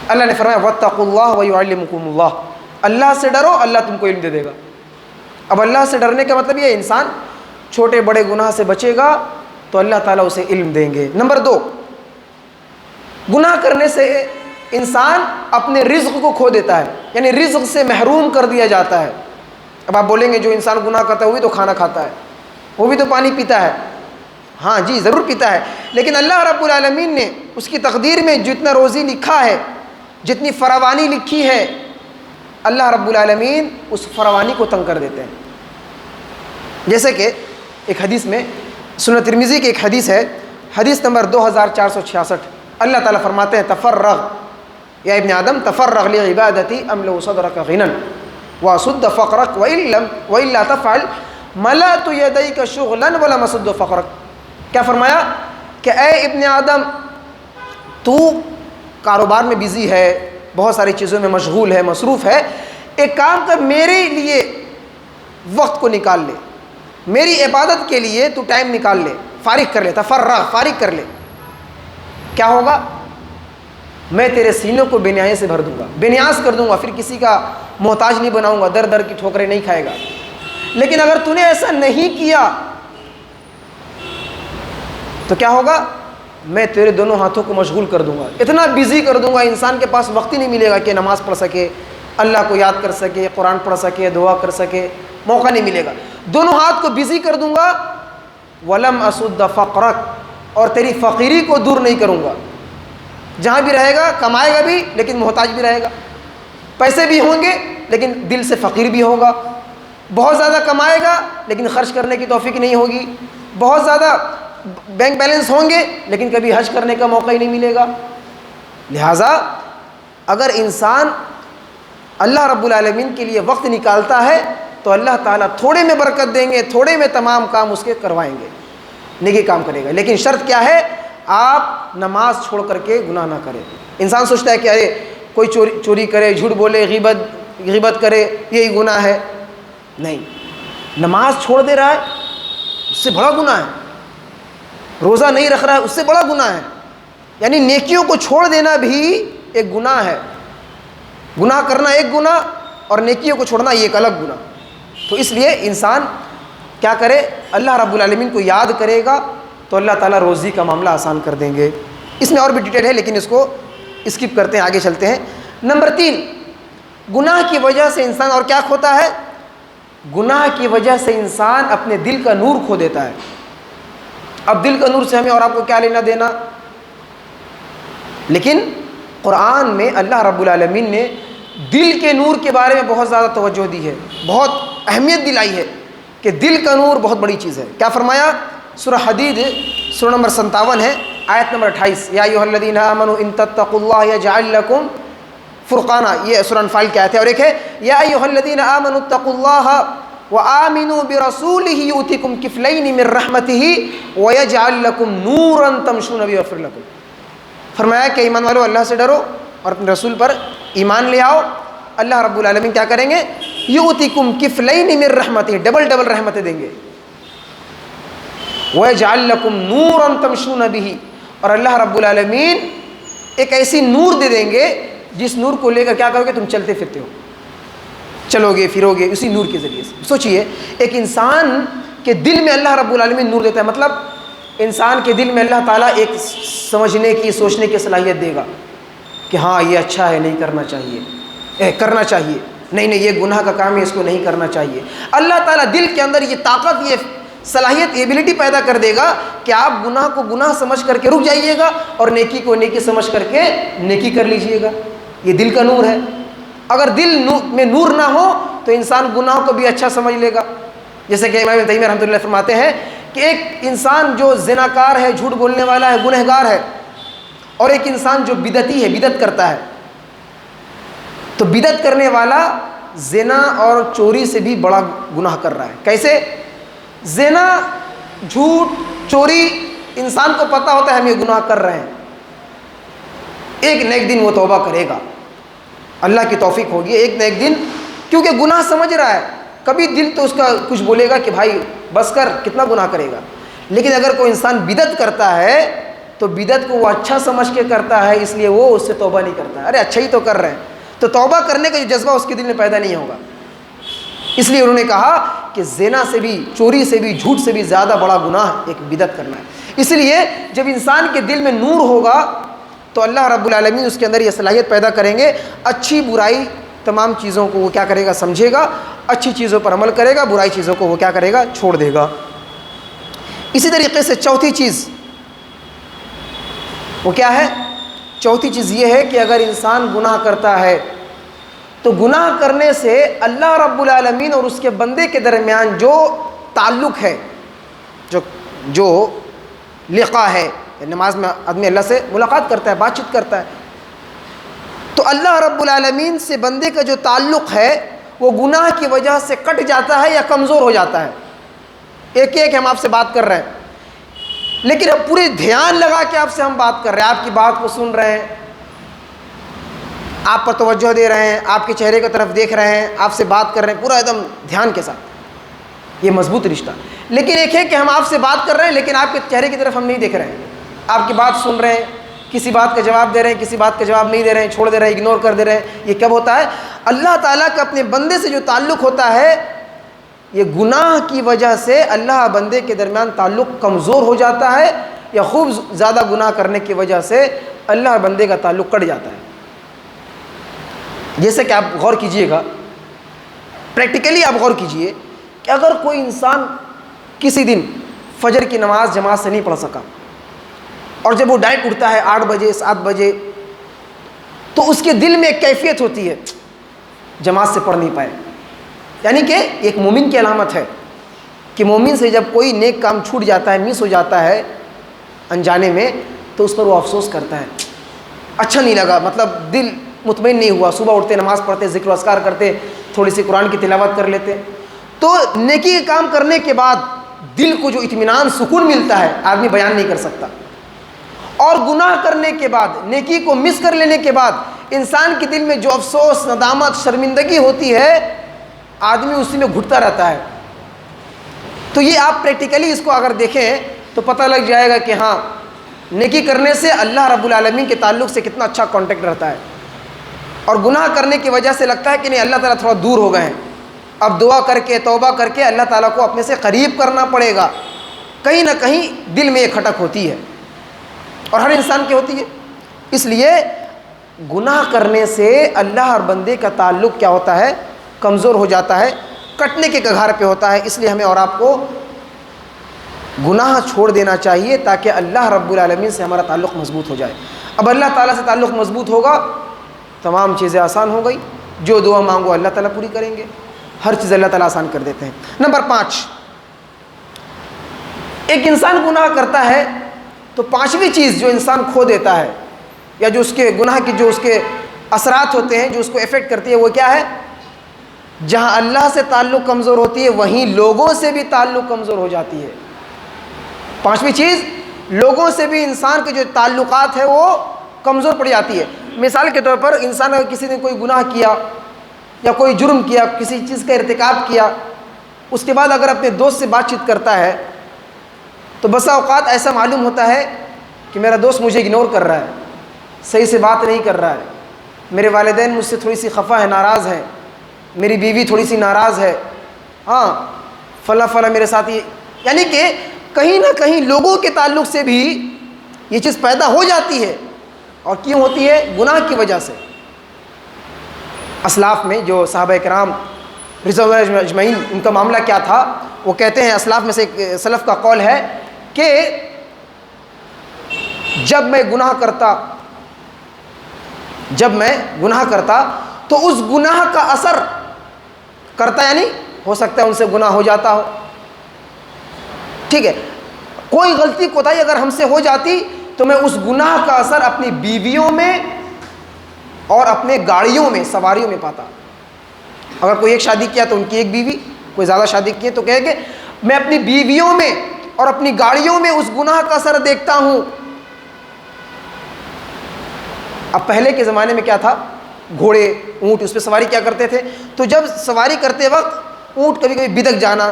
[SPEAKER 1] اللہ نے فرمایا واتقوا اللہ ویعلمکم اللہ، اللہ سے ڈرو، اللہ تم کو علم دے دے گا. اب اللہ سے ڈرنے کا مطلب یہ انسان چھوٹے بڑے گناہ سے بچے گا تو اللہ تعالیٰ اسے علم دیں گے. نمبر 2، گناہ کرنے سے انسان اپنے رزق کو کھو دیتا ہے، یعنی رزق سے محروم کر دیا جاتا ہے. اب آپ بولیں گے جو انسان گناہ کرتا ہے وہ بھی تو کھانا کھاتا ہے، وہ بھی تو پانی پیتا ہے. ہاں جی ضرور پیتا ہے، لیکن اللہ رب العالمین نے اس کی تقدیر میں جتنا روزی لکھا ہے، جتنی فراوانی لکھی ہے، اللہ رب العالمین اس فراوانی کو تنگ کر دیتے ہیں. جیسے کہ ایک حدیث میں، سنن ترمذی کی ایک حدیث ہے، حدیث نمبر 2466، اللہ تعالیٰ فرماتے ہیں تفرغ یا ابن آدم تفرغ لعبادتی املؤ صدرک غنا واسد فقرک والا تفعل ملأت یدیک شغلا ولم اسد فقرک. کیا فرمایا کہ اے ابن آدم، تو کاروبار میں بزی ہے، بہت ساری چیزوں میں مشغول ہے، مصروف ہے، ایک کام کر، میرے لیے وقت کو نکال لے، میری عبادت کے لیے تو ٹائم نکال لے، فارغ کر لے، تفرغ، فارغ کر لے. کیا ہوگا؟ میں تیرے سینوں کو بے نیازی سے بھر دوں گا، بے نیاز کر دوں گا، پھر کسی کا محتاج نہیں بناؤں گا، در در کی ٹھوکریں نہیں کھائے گا. لیکن اگر تو نے ایسا نہیں کیا تو کیا ہوگا؟ میں تیرے دونوں ہاتھوں کو مشغول کر دوں گا، اتنا بزی کر دوں گا، انسان کے پاس وقت ہی نہیں ملے گا کہ نماز پڑھ سکے، اللہ کو یاد کر سکے، قرآن پڑھ سکے، دعا کر سکے، موقع نہیں ملے گا. دونوں ہاتھ کو بزی کر دوں گا. وَلَمْ أَسُدَّ فَقْرَكَ، اور تیری فقیری کو دور نہیں کروں گا. جہاں بھی رہے گا کمائے گا بھی لیکن محتاج بھی رہے گا، پیسے بھی ہوں گے لیکن دل سے فقیر بھی ہوگا، بہت زیادہ کمائے گا لیکن خرچ کرنے کی توفیق نہیں ہوگی، بہت زیادہ بینک بیلنس ہوں گے لیکن کبھی حج کرنے کا موقع ہی نہیں ملے گا. لہٰذا اگر انسان اللہ رب العالمین کے لیے وقت نکالتا ہے تو اللہ تعالیٰ تھوڑے میں برکت دیں گے، تھوڑے میں تمام کام اس کے کروائیں گے، نیکی کام کرے گا. لیکن شرط کیا ہے؟ آپ نماز چھوڑ کر کے گناہ نہ کریں. انسان سوچتا ہے کہ ارے کوئی چوری کرے، جھوٹ بولے، غیبت کرے، یہی گناہ ہے. نہیں، نماز چھوڑ دے رہا ہے اس سے بڑا گناہ ہے، روزہ نہیں رکھ رہا ہے اس سے بڑا گناہ ہے. یعنی نیکیوں کو چھوڑ دینا بھی ایک گناہ ہے. گناہ کرنا ایک گناہ اور نیکیوں کو چھوڑنا یہ ایک الگ گناہ. تو اس لیے انسان کیا کرے؟ اللہ رب العالمین کو یاد کرے گا تو اللہ تعالیٰ روزی کا معاملہ آسان کر دیں گے. اس میں اور بھی ڈیٹیل ہے لیکن اس کو اسکپ کرتے ہیں، آگے چلتے ہیں. نمبر 3، گناہ کی وجہ سے انسان اور کیا کھوتا ہے؟ گناہ کی وجہ سے انسان اپنے دل کا نور کھو دیتا ہے. اب دل کا نور سے ہمیں اور آپ کو کیا لینا دینا؟ لیکن قرآن میں اللہ رب العالمین نے دل کے نور کے بارے میں بہت زیادہ توجہ دی ہے، بہت اہمیت دلائی ہے کہ دل کا نور بہت بڑی چیز ہے. کیا فرمایا؟ سورہ حدید سورہ نمبر 57 ہے، آیت نمبر 28، یا ایھا الذین آمنوا ان تتقوا اللہ یجعل لکم فرقانا. یہ سورہ انفال کی آیت ہے. اور ایک ہے یا ایھا الذین آمنوا اتقوا اللہ وآمنوا برسولہ یؤتکم کفلین من رحمتہ ویجعل لکم نورا تمشون بہ ویغفر لکم. فرمایا کہ ایمان والو اللہ سے ڈرو اور اپنے رسول پر ایمان لے آؤ، اللہ رب العالمین کیا کریں گے؟ یؤتکم کفلین من رحمتہ، ڈبل رحمتیں دیں گے. وَيَجْعَلْ لَكُمْ نُورًا تَمْشُونَ بِهِ، اور اللہ رب العالمین ایک ایسی نور دے دیں گے جس نور کو لے کر کیا کرو گے؟ تم چلتے پھرتے ہو، چلو گے پھرو گے اسی نور کے ذریعے سے. سوچئے ایک انسان کے دل میں اللہ رب العالمین نور دیتا ہے، مطلب انسان کے دل میں اللہ تعالیٰ ایک سمجھنے کی، سوچنے کی صلاحیت دے گا کہ ہاں یہ اچھا ہے، نہیں کرنا چاہیے، کرنا چاہیے، نہیں یہ گناہ کا کام ہے، اس کو نہیں کرنا چاہیے. اللہ تعالیٰ دل کے اندر یہ طاقت، یہ صلاحیت، ایبلٹی پیدا کر دے گا کہ آپ گناہ کو گناہ سمجھ کر کے رک جائیے گا اور نیکی کو نیکی سمجھ کر کے نیکی کر لیجئے گا. یہ دل کا نور ہے. اگر دل میں نور نہ ہو تو انسان گناہ کو بھی اچھا سمجھ لے گا. جیسے کہ امام ابن تیمیہ رحمۃ اللہ فرماتے ہیں کہ ایک انسان جو زناکار ہے، جھوٹ بولنے والا ہے، گنہگار ہے، اور ایک انسان جو بدعتی ہے، بدعت کرتا ہے، تو بدعت کرنے والا زنا اور چوری سے بھی بڑا گناہ کر رہا ہے. کیسے؟ زنا، جھوٹ، چوری، انسان کو پتہ ہوتا ہے ہم یہ گناہ کر رہے ہیں، ایک نہ ایک دن وہ توبہ کرے گا، اللہ کی توفیق ہوگی ایک نہ ایک دن، کیونکہ گناہ سمجھ رہا ہے. کبھی دل تو اس کا کچھ بولے گا کہ بھائی بس کر، کتنا گناہ کرے گا. لیکن اگر کوئی انسان بدعت کرتا ہے تو بدعت کو وہ اچھا سمجھ کے کرتا ہے، اس لیے وہ اس سے توبہ نہیں کرتا ہے. ارے اچھا ہی تو کر رہے ہیں، تو توبہ کرنے کا جو جذبہ اس کے دل میں پیدا نہیں ہوگا. اس لیے انہوں نے کہا کہ زنا سے بھی، چوری سے بھی، جھوٹ سے بھی زیادہ بڑا گناہ ایک بدعت کرنا ہے. اس لیے جب انسان کے دل میں نور ہوگا تو اللہ رب العالمین اس کے اندر یہ صلاحیت پیدا کریں گے، اچھی برائی تمام چیزوں کو وہ کیا کرے گا؟ سمجھے گا، اچھی چیزوں پر عمل کرے گا، برائی چیزوں کو وہ کیا کرے گا؟ چھوڑ دے گا. اسی طریقے سے چوتھی چیز وہ کیا ہے؟ چوتھی چیز یہ ہے کہ اگر انسان گناہ کرتا ہے تو گناہ کرنے سے اللہ رب العالمین اور اس کے بندے کے درمیان جو تعلق ہے، جو لقاء ہے، نماز میں آدمی اللہ سے ملاقات کرتا ہے، بات چیت کرتا ہے، تو اللہ رب العالمین سے بندے کا جو تعلق ہے وہ گناہ کی وجہ سے کٹ جاتا ہے یا کمزور ہو جاتا ہے. ایک ہم آپ سے بات کر رہے ہیں لیکن اب پورے دھیان لگا کے آپ سے ہم بات کر رہے ہیں، آپ کی بات کو سن رہے ہیں، آپ پر توجہ دے رہے ہیں، آپ کے چہرے کی طرف دیکھ رہے ہیں، آپ سے بات کر رہے ہیں پورا ایک دم دھیان کے ساتھ، یہ مضبوط رشتہ۔ لیکن ایک ہے کہ ہم آپ سے بات کر رہے ہیں لیکن آپ کے چہرے کی طرف ہم نہیں دیکھ رہے ہیں، آپ کی بات سن رہے ہیں، کسی بات کا جواب دے رہے ہیں، کسی بات کا جواب نہیں دے رہے ہیں، چھوڑ دے رہے ہیں، اگنور کر دے رہے ہیں۔ یہ کب ہوتا ہے؟ اللہ تعالیٰ کا اپنے بندے سے جو تعلق ہوتا ہے، یہ گناہ کی وجہ سے اللہ بندے کے درمیان تعلق کمزور ہو جاتا ہے، یا خوب زیادہ گناہ کرنے کی وجہ سے اللہ بندے کا تعلق کٹ جاتا ہے۔ جیسے کہ آپ غور کیجئے گا، پریکٹیکلی آپ غور کیجئے کہ اگر کوئی انسان کسی دن فجر کی نماز جماعت سے نہیں پڑھ سکا، اور جب وہ ڈائریکٹ اٹھتا ہے 8 بجے 7 بجے، تو اس کے دل میں ایک کیفیت ہوتی ہے جماعت سے پڑھ نہیں پائے۔ یعنی کہ ایک مومن کی علامت ہے کہ مومن سے جب کوئی نیک کام چھوٹ جاتا ہے، مس ہو جاتا ہے انجانے میں، تو اس پر وہ افسوس کرتا ہے، اچھا نہیں لگا، مطلب دل مطمئن نہیں ہوا۔ صبح اٹھتے نماز پڑھتے، ذکر و اذکار کرتے، تھوڑی سی قرآن کی تلاوت کر لیتے، تو نیکی کا کام کرنے کے بعد دل کو جو اطمینان سکون ملتا ہے آدمی بیان نہیں کر سکتا۔ اور گناہ کرنے کے بعد، نیکی کو مس کر لینے کے بعد انسان کے دل میں جو افسوس، ندامت، شرمندگی ہوتی ہے، آدمی اسی میں گھٹتا رہتا ہے۔ تو یہ آپ پریکٹیکلی اس کو اگر دیکھیں تو پتہ لگ جائے گا کہ ہاں، نیکی کرنے سے اللہ رب العالمین کے تعلق سے کتنا اچھا کانٹیکٹ رہتا ہے، اور گناہ کرنے کی وجہ سے لگتا ہے کہ نہیں، اللہ تعالیٰ تھوڑا دور ہو گئے ہیں، اب دعا کر کے توبہ کر کے اللہ تعالیٰ کو اپنے سے قریب کرنا پڑے گا۔ کہیں نہ کہیں دل میں ایک کھٹک ہوتی ہے، اور ہر انسان کی ہوتی ہے۔ اس لیے گناہ کرنے سے اللہ اور بندے کا تعلق کیا ہوتا ہے؟ کمزور ہو جاتا ہے، کٹنے کے کگار پہ ہوتا ہے۔ اس لیے ہمیں اور آپ کو گناہ چھوڑ دینا چاہیے تاکہ اللہ رب العالمین سے ہمارا تعلق مضبوط ہو جائے۔ اب اللہ تعالیٰ سے تعلق مضبوط ہوگا، تمام چیزیں آسان ہو گئی، جو دعا مانگو اللہ تعالیٰ پوری کریں گے، ہر چیز اللہ تعالیٰ آسان کر دیتے ہیں۔ نمبر 5، ایک انسان گناہ کرتا ہے تو 5ویں چیز جو انسان کھو دیتا ہے، یا جو اس کے گناہ کی جو اس کے اثرات ہوتے ہیں، جو اس کو افیکٹ کرتی ہے، وہ کیا ہے؟ جہاں اللہ سے تعلق کمزور ہوتی ہے وہیں لوگوں سے بھی تعلق کمزور ہو جاتی ہے۔ 5ویں چیز، لوگوں سے بھی انسان کے جو تعلقات ہے وہ کمزور پڑ جاتی ہے۔ مثال کے طور پر انسان اگر کسی نے کوئی گناہ کیا یا کوئی جرم کیا، کسی چیز کا ارتکاب کیا، اس کے بعد اگر اپنے دوست سے بات چیت کرتا ہے تو بسا اوقات ایسا معلوم ہوتا ہے کہ میرا دوست مجھے اگنور کر رہا ہے، صحیح سے بات نہیں کر رہا ہے، میرے والدین مجھ سے تھوڑی سی خفا ہے، ناراض ہیں، میری بیوی تھوڑی سی ناراض ہے، ہاں فلاں فلاں میرے ساتھ یہ، یعنی کہ کہیں نہ کہیں لوگوں کے تعلق سے بھی یہ چیز پیدا ہو جاتی ہے۔ اور کیوں ہوتی ہے؟ گناہ کی وجہ سے۔ اسلاف میں جو صحابہ کرام رضوان اللہ اجمعین، ان کا معاملہ کیا تھا؟ وہ کہتے ہیں، اسلاف میں سے ایک سلف کا قول ہے کہ جب میں گناہ کرتا تو اس گناہ کا اثر کرتا، یعنی ہو سکتا ہے ان سے گناہ ہو جاتا ہو، ٹھیک ہے، کوئی غلطی کوتاہی اگر ہم سے ہو جاتی تو میں اس گناہ کا اثر اپنی بیویوں میں اور اپنے گاڑیوں میں، سواریوں میں پاتا۔ اگر کوئی ایک شادی کیا تو ان کی ایک بیوی، کوئی زیادہ شادی کی تو کہے کہ میں اپنی بیویوں میں اور اپنی گاڑیوں میں اس گناہ کا اثر دیکھتا ہوں۔ اب پہلے کے زمانے میں کیا تھا؟ گھوڑے، اونٹ، اس پہ سواری کیا کرتے تھے، تو جب سواری کرتے وقت اونٹ کبھی کبھی بدک جانا،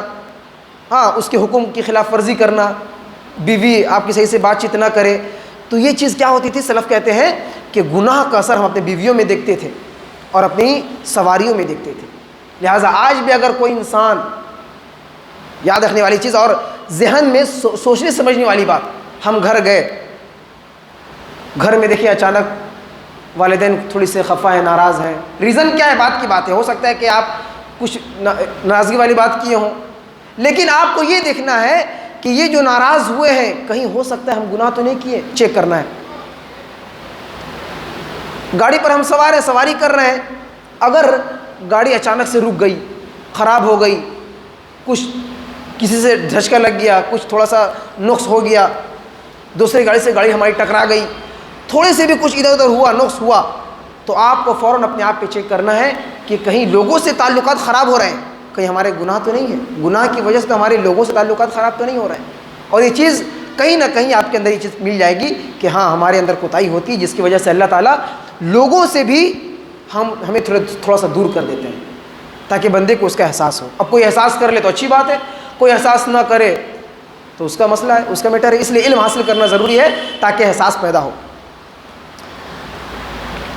[SPEAKER 1] ہاں اس کے حکم کی خلاف ورزی کرنا، بیوی آپ کی صحیح سے بات چیت نہ کرے، تو یہ چیز کیا ہوتی تھی؟ سلف کہتے ہیں کہ گناہ کا اثر ہم اپنے بیویوں میں دیکھتے تھے اور اپنی سواریوں میں دیکھتے تھے۔ لہٰذا آج بھی اگر کوئی انسان، یاد رکھنے والی چیز اور ذہن میں سوچنے سمجھنے والی بات، ہم گھر گئے، گھر میں دیکھیں اچانک والدین تھوڑی سے خفا ہیں، ناراض ہیں، ریزن کیا ہے؟ بات کی بات ہے، ہو سکتا ہے کہ آپ کچھ ناراضگی والی بات کیے ہوں، لیکن آپ کو یہ دیکھنا ہے کہ یہ جو ناراض ہوئے ہیں کہیں ہو سکتا ہے ہم گناہ تو نہیں کیے، چیک کرنا ہے۔ گاڑی پر ہم سوار ہیں، سواری کر رہے ہیں، اگر گاڑی اچانک سے رک گئی، خراب ہو گئی، کچھ کسی سے دھچکا لگ گیا، کچھ تھوڑا سا نقص ہو گیا، دوسری گاڑی سے گاڑی ہماری ٹکرا گئی، تھوڑے سے بھی کچھ ادھر ادھر ہوا، نقص ہوا، تو آپ کو فوراً اپنے آپ پہ چیک کرنا ہے کہ کہیں لوگوں سے تعلقات خراب ہو رہے ہیں، کہیں ہمارے گناہ تو نہیں ہے، گناہ کی وجہ سے تو ہمارے لوگوں سے تعلقات خراب تو نہیں ہو رہے ہیں۔ اور یہ چیز کہیں نہ کہیں آپ کے اندر یہ چیز مل جائے گی کہ ہاں ہمارے اندر کوتاہی ہوتی ہے، جس کی وجہ سے اللہ تعالیٰ لوگوں سے بھی ہمیں تھوڑا سا دور کر دیتے ہیں تاکہ بندے کو اس کا احساس ہو. اب کوئی احساس کر لے تو اچھی بات ہے، کوئی احساس نہ کرے تو اس کا مسئلہ ہے، اس کا میٹر ہے. اس لیے علم حاصل کرنا ضروری ہے تاکہ احساس پیدا ہو.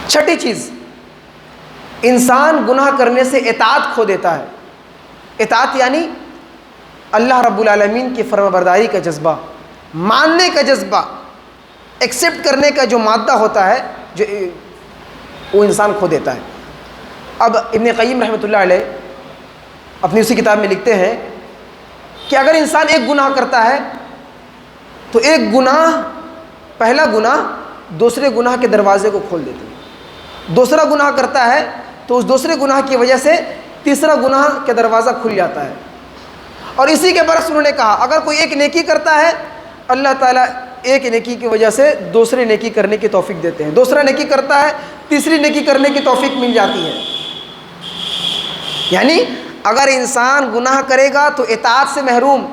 [SPEAKER 1] چھٹی چیز، انسان گناہ کرنے سے اطاعت کھو دیتا ہے. اطاعت یعنی اللہ رب العالمین کی فرما برداری کا جذبہ، ماننے کا جذبہ، ایکسیپٹ کرنے کا جو مادہ ہوتا ہے جو وہ انسان کھو دیتا ہے. اب ابن قیم رحمۃ اللہ علیہ اپنی اسی کتاب میں لکھتے ہیں کہ اگر انسان ایک گناہ کرتا ہے تو ایک گناہ، پہلا گناہ دوسرے گناہ کے دروازے کو کھول دیتے ہیں. دوسرا گناہ کرتا ہے تو اس دوسرے گناہ کی وجہ سے تیسرا گناہ کا دروازہ کھل جاتا ہے. اور اسی کے برعکس انہوں نے کہا اگر کوئی ایک نیکی کرتا ہے اللہ تعالیٰ ایک نیکی کی وجہ سے دوسری نیکی کرنے کی توفیق دیتے ہیں. دوسرا نیکی کرتا ہے تیسری نیکی کرنے کی توفیق مل جاتی ہے. یعنی اگر انسان گناہ کرے گا تو اطاعت سے محروم،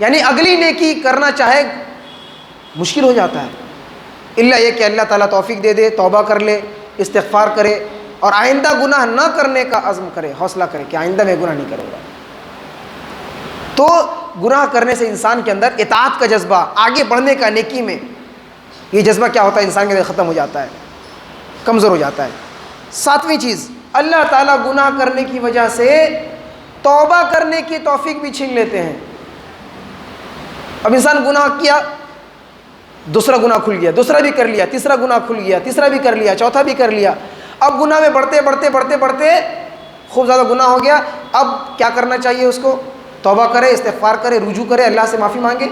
[SPEAKER 1] یعنی اگلی نیکی کرنا چاہے مشکل ہو جاتا ہے، الا یہ کہ اللہ تعالیٰ توفیق دے دے، توبہ کر لے، استغفار کرے اور آئندہ گناہ نہ کرنے کا عزم کرے، حوصلہ کرے کہ آئندہ میں گناہ نہیں کروں گا. تو گناہ کرنے سے انسان کے اندر اطاعت کا جذبہ، آگے بڑھنے کا نیکی میں، یہ جذبہ کیا ہوتا ہے انسان کے اندر ختم ہو جاتا ہے، کمزور ہو جاتا ہے. ساتویں چیز، اللہ تعالیٰ گناہ کرنے کی وجہ سے توبہ کرنے کی توفیق بھی چھین لیتے ہیں. اب انسان گناہ کیا، دوسرا گناہ کھل گیا، دوسرا بھی کر لیا، تیسرا گناہ کھل گیا، تیسرا بھی کر لیا، چوتھا بھی کر لیا. اب گناہ میں بڑھتے بڑھتے بڑھتے بڑھتے خوب زیادہ گناہ ہو گیا. اب کیا کرنا چاہیے اس کو؟ توبہ کرے، استغفار کرے، رجوع کرے، اللہ سے معافی مانگے،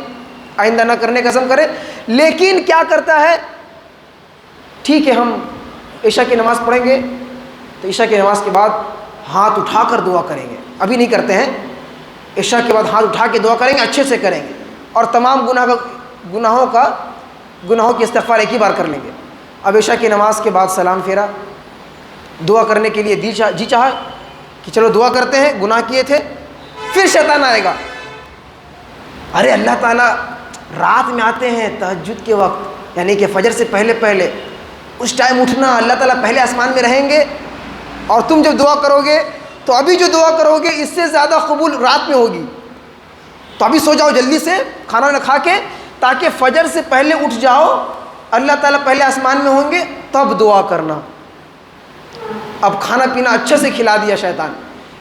[SPEAKER 1] آئندہ نہ کرنے کا عزم کرے. لیکن کیا کرتا ہے؟ ٹھیک ہے ہم عشاء کی نماز پڑھیں گے تو عشاء کی نماز کے بعد ہاتھ اٹھا کر دعا کریں گے. ابھی نہیں کرتے ہیں، عشاء کے بعد ہاتھ اٹھا کے دعا کریں گے، اچھے سے کریں گے اور تمام گناہوں کی استغفار ایک ہی بار کر لیں گے. اب عشاء کی نماز کے بعد سلام پھیرا، دعا کرنے کے لیے جی چاہا کہ چلو دعا کرتے ہیں، گناہ کیے تھے. پھر شیطان آئے گا، ارے اللہ تعالیٰ رات میں آتے ہیں تہجد کے وقت، یعنی کہ فجر سے پہلے پہلے اس ٹائم اٹھنا، اللہ تعالیٰ پہلے آسمان میں رہیں گے اور تم جب دعا کرو گے تو ابھی جو دعا کرو گے اس سے زیادہ قبول رات میں ہوگی. تو ابھی سو جاؤ جلدی سے کھانا وانا کھا کے تاکہ فجر سے پہلے اٹھ جاؤ، اللہ تعالیٰ پہلے آسمان میں ہوں گے تب دعا کرنا. اب کھانا پینا اچھے سے کھلا دیا شیطان،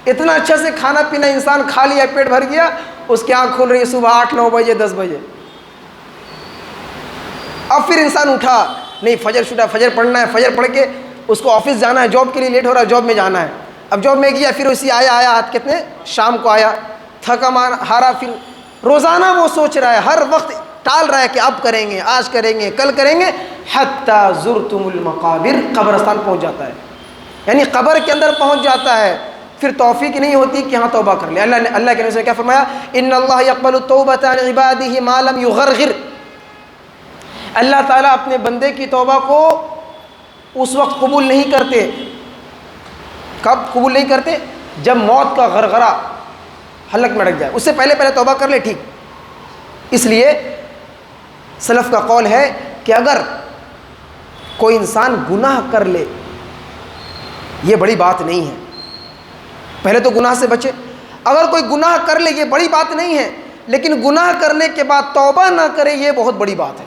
[SPEAKER 1] اتنا اچھے سے کھانا پینا انسان کھا لیا، پیٹ بھر گیا، اس کی آنکھ کھل رہی ہے صبح 8-9 بجے 10 بجے. اب پھر انسان اٹھا، نہیں فجر چھوٹا، فجر پڑھنا ہے، فجر پڑھ کے اس کو آفس جانا ہے، جاب کے لیے لیٹ ہو رہا ہے، جاب میں جانا ہے. اب جاب میں گیا، پھر اسی آیا کتنے شام کو آیا، تھکا ہارا، پھر روزانہ وہ سوچ رہا ہے، ہر وقت ٹال رہا ہے کہ اب کریں گے، آج کریں گے، کل کریں گے. حتی زرتم المقابر، قبرستان پہنچ جاتا ہے، یعنی قبر کے اندر پہنچ جاتا ہے. پھر توفیق نہیں ہوتی کہ ہاں توبہ کر لے. اللہ کے نبی نے کیا فرمایا؟ ان اللہ یقبل التوبۃ عن عبادہ ما لم یغرغر. اللہ تعالیٰ اپنے بندے کی توبہ کو اس وقت قبول نہیں کرتے. کب قبول نہیں کرتے؟ جب موت کا غرغرہ حلق میں اڑک جائے، اس سے پہلے توبہ کر لے ٹھیک. اس لیے سلف کا قول ہے کہ اگر کوئی انسان گناہ کر لے یہ بڑی بات نہیں ہے، پہلے تو گناہ سے بچے. اگر کوئی گناہ کر لے یہ بڑی بات نہیں ہے، لیکن گناہ کرنے کے بعد توبہ نہ کرے یہ بہت بڑی بات ہے.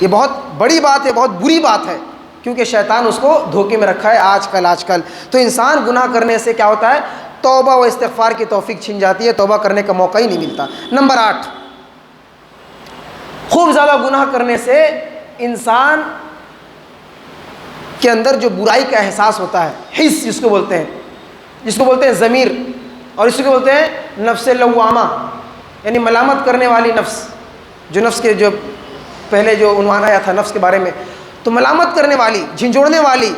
[SPEAKER 1] یہ بہت بڑی بات ہے، بہت بری بات ہے، کیونکہ شیطان اس کو دھوکے میں رکھا ہے آج کل. تو انسان گناہ کرنے سے کیا ہوتا ہے؟ توبہ و استغفار کی توفیق چھن جاتی ہے، توبہ کرنے کا موقع ہی نہیں ملتا. نمبر 8، خوب زیادہ گناہ کرنے سے انسان کے اندر جو برائی کا احساس ہوتا ہے، حس جس کو بولتے ہیں ضمیر، اور اس کو بولتے ہیں نفس لوامہ، یعنی ملامت کرنے والی نفس. جو نفس کے جو پہلے جو عنوان آیا تھا نفس کے بارے میں، تو ملامت کرنے والی، جھنجھوڑنے والی،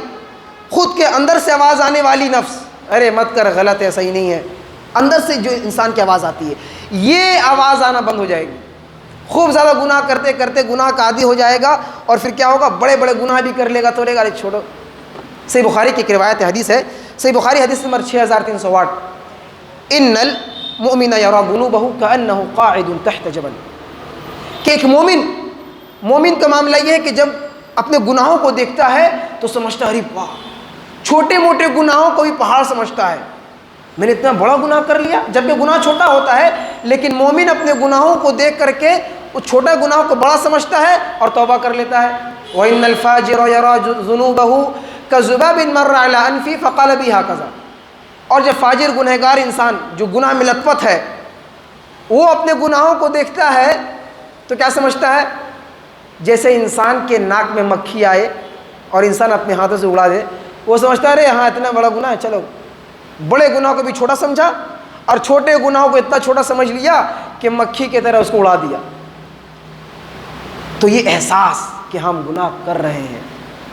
[SPEAKER 1] خود کے اندر سے آواز آنے والی نفس، ارے مت کر، غلط ہے، صحیح نہیں ہے، اندر سے جو انسان کی آواز آتی ہے، یہ آواز آنا بند ہو جائے گی. خوب زیادہ گناہ کرتے کرتے گناہ کا عادی ہو جائے گا، اور پھر کیا ہوگا؟ بڑے بڑے گناہ بھی کر لے گا تو لے گا ارے چھوڑو. صحیح بخاری کی ایک روایت حدیث ہے، صحیح بخاری حدیث نمبر 6308، ان المؤمن یری ذنوبہ کأنہ قاعد تحت جبل. کہ ایک مومن کا معاملہ یہ ہے کہ جب اپنے گناہوں کو دیکھتا ہے تو سمجھتا ہے ارے واہ، چھوٹے موٹے گناہوں کو بھی پہاڑ سمجھتا ہے، میں نے اتنا بڑا گناہ کر لیا، جبکہ گناہ چھوٹا ہوتا ہے، لیکن مومن اپنے گناہوں کو دیکھ کر کے اس چھوٹا گناہ کو بڑا سمجھتا ہے اور توبہ کر لیتا ہے۔ وَإِنَّ الْفَاجِرَ يَرَى ذُنُوبَهُ كَذُبَابٍ مَرَّ عَلَىٰ أَنْفِهِ فَقَالَ بِهَا كَذَا۔ اور جب فاجر گنہگار انسان جو گناہ میں لت پت ہے وہ اپنے گناہوں کو دیکھتا ہے تو کیا سمجھتا ہے؟ جیسے انسان کے ناک میں مکھی آئے اور انسان اپنے ہاتھوں سے اڑا دے، وہ سمجھتا ہے ارے ہاں اتنا بڑا گناہ ہے، چلو بڑے گناہ کو بھی چھوٹا سمجھا اور چھوٹے گناہوں کو اتنا چھوٹا سمجھ لیا کہ مکھی کی طرح اس کو اڑا دیا۔ تو یہ احساس کہ ہم گناہ کر رہے ہیں،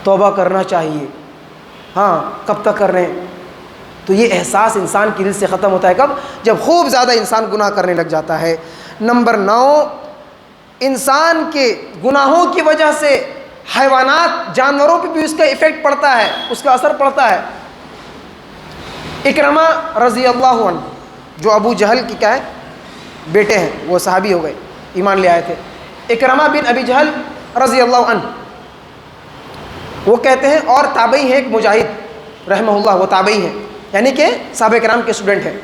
[SPEAKER 1] توبہ کرنا چاہیے، ہاں کب تک کر رہے ہیں، تو یہ احساس انسان کی دل سے ختم ہوتا ہے کب؟ جب خوب زیادہ انسان گناہ کرنے لگ جاتا ہے۔ نمبر 9، انسان کے گناہوں کی وجہ سے حیوانات جانوروں پہ بھی اس کا ایفیکٹ پڑتا ہے، اس کا اثر پڑتا ہے۔ اکرمہ رضی اللہ عنہ جو ابو جہل کی کیا ہے بیٹے ہیں، وہ صحابی ہو گئے، ایمان لے آئے تھے، اکرمہ بن ابی جہل رضی اللہ عنہ، وہ کہتے ہیں، اور تابعی ہیں ایک مجاہد رحمہ اللہ، وہ تابعی ہیں یعنی کہ صحابہ کرام کے اسٹوڈنٹ ہیں،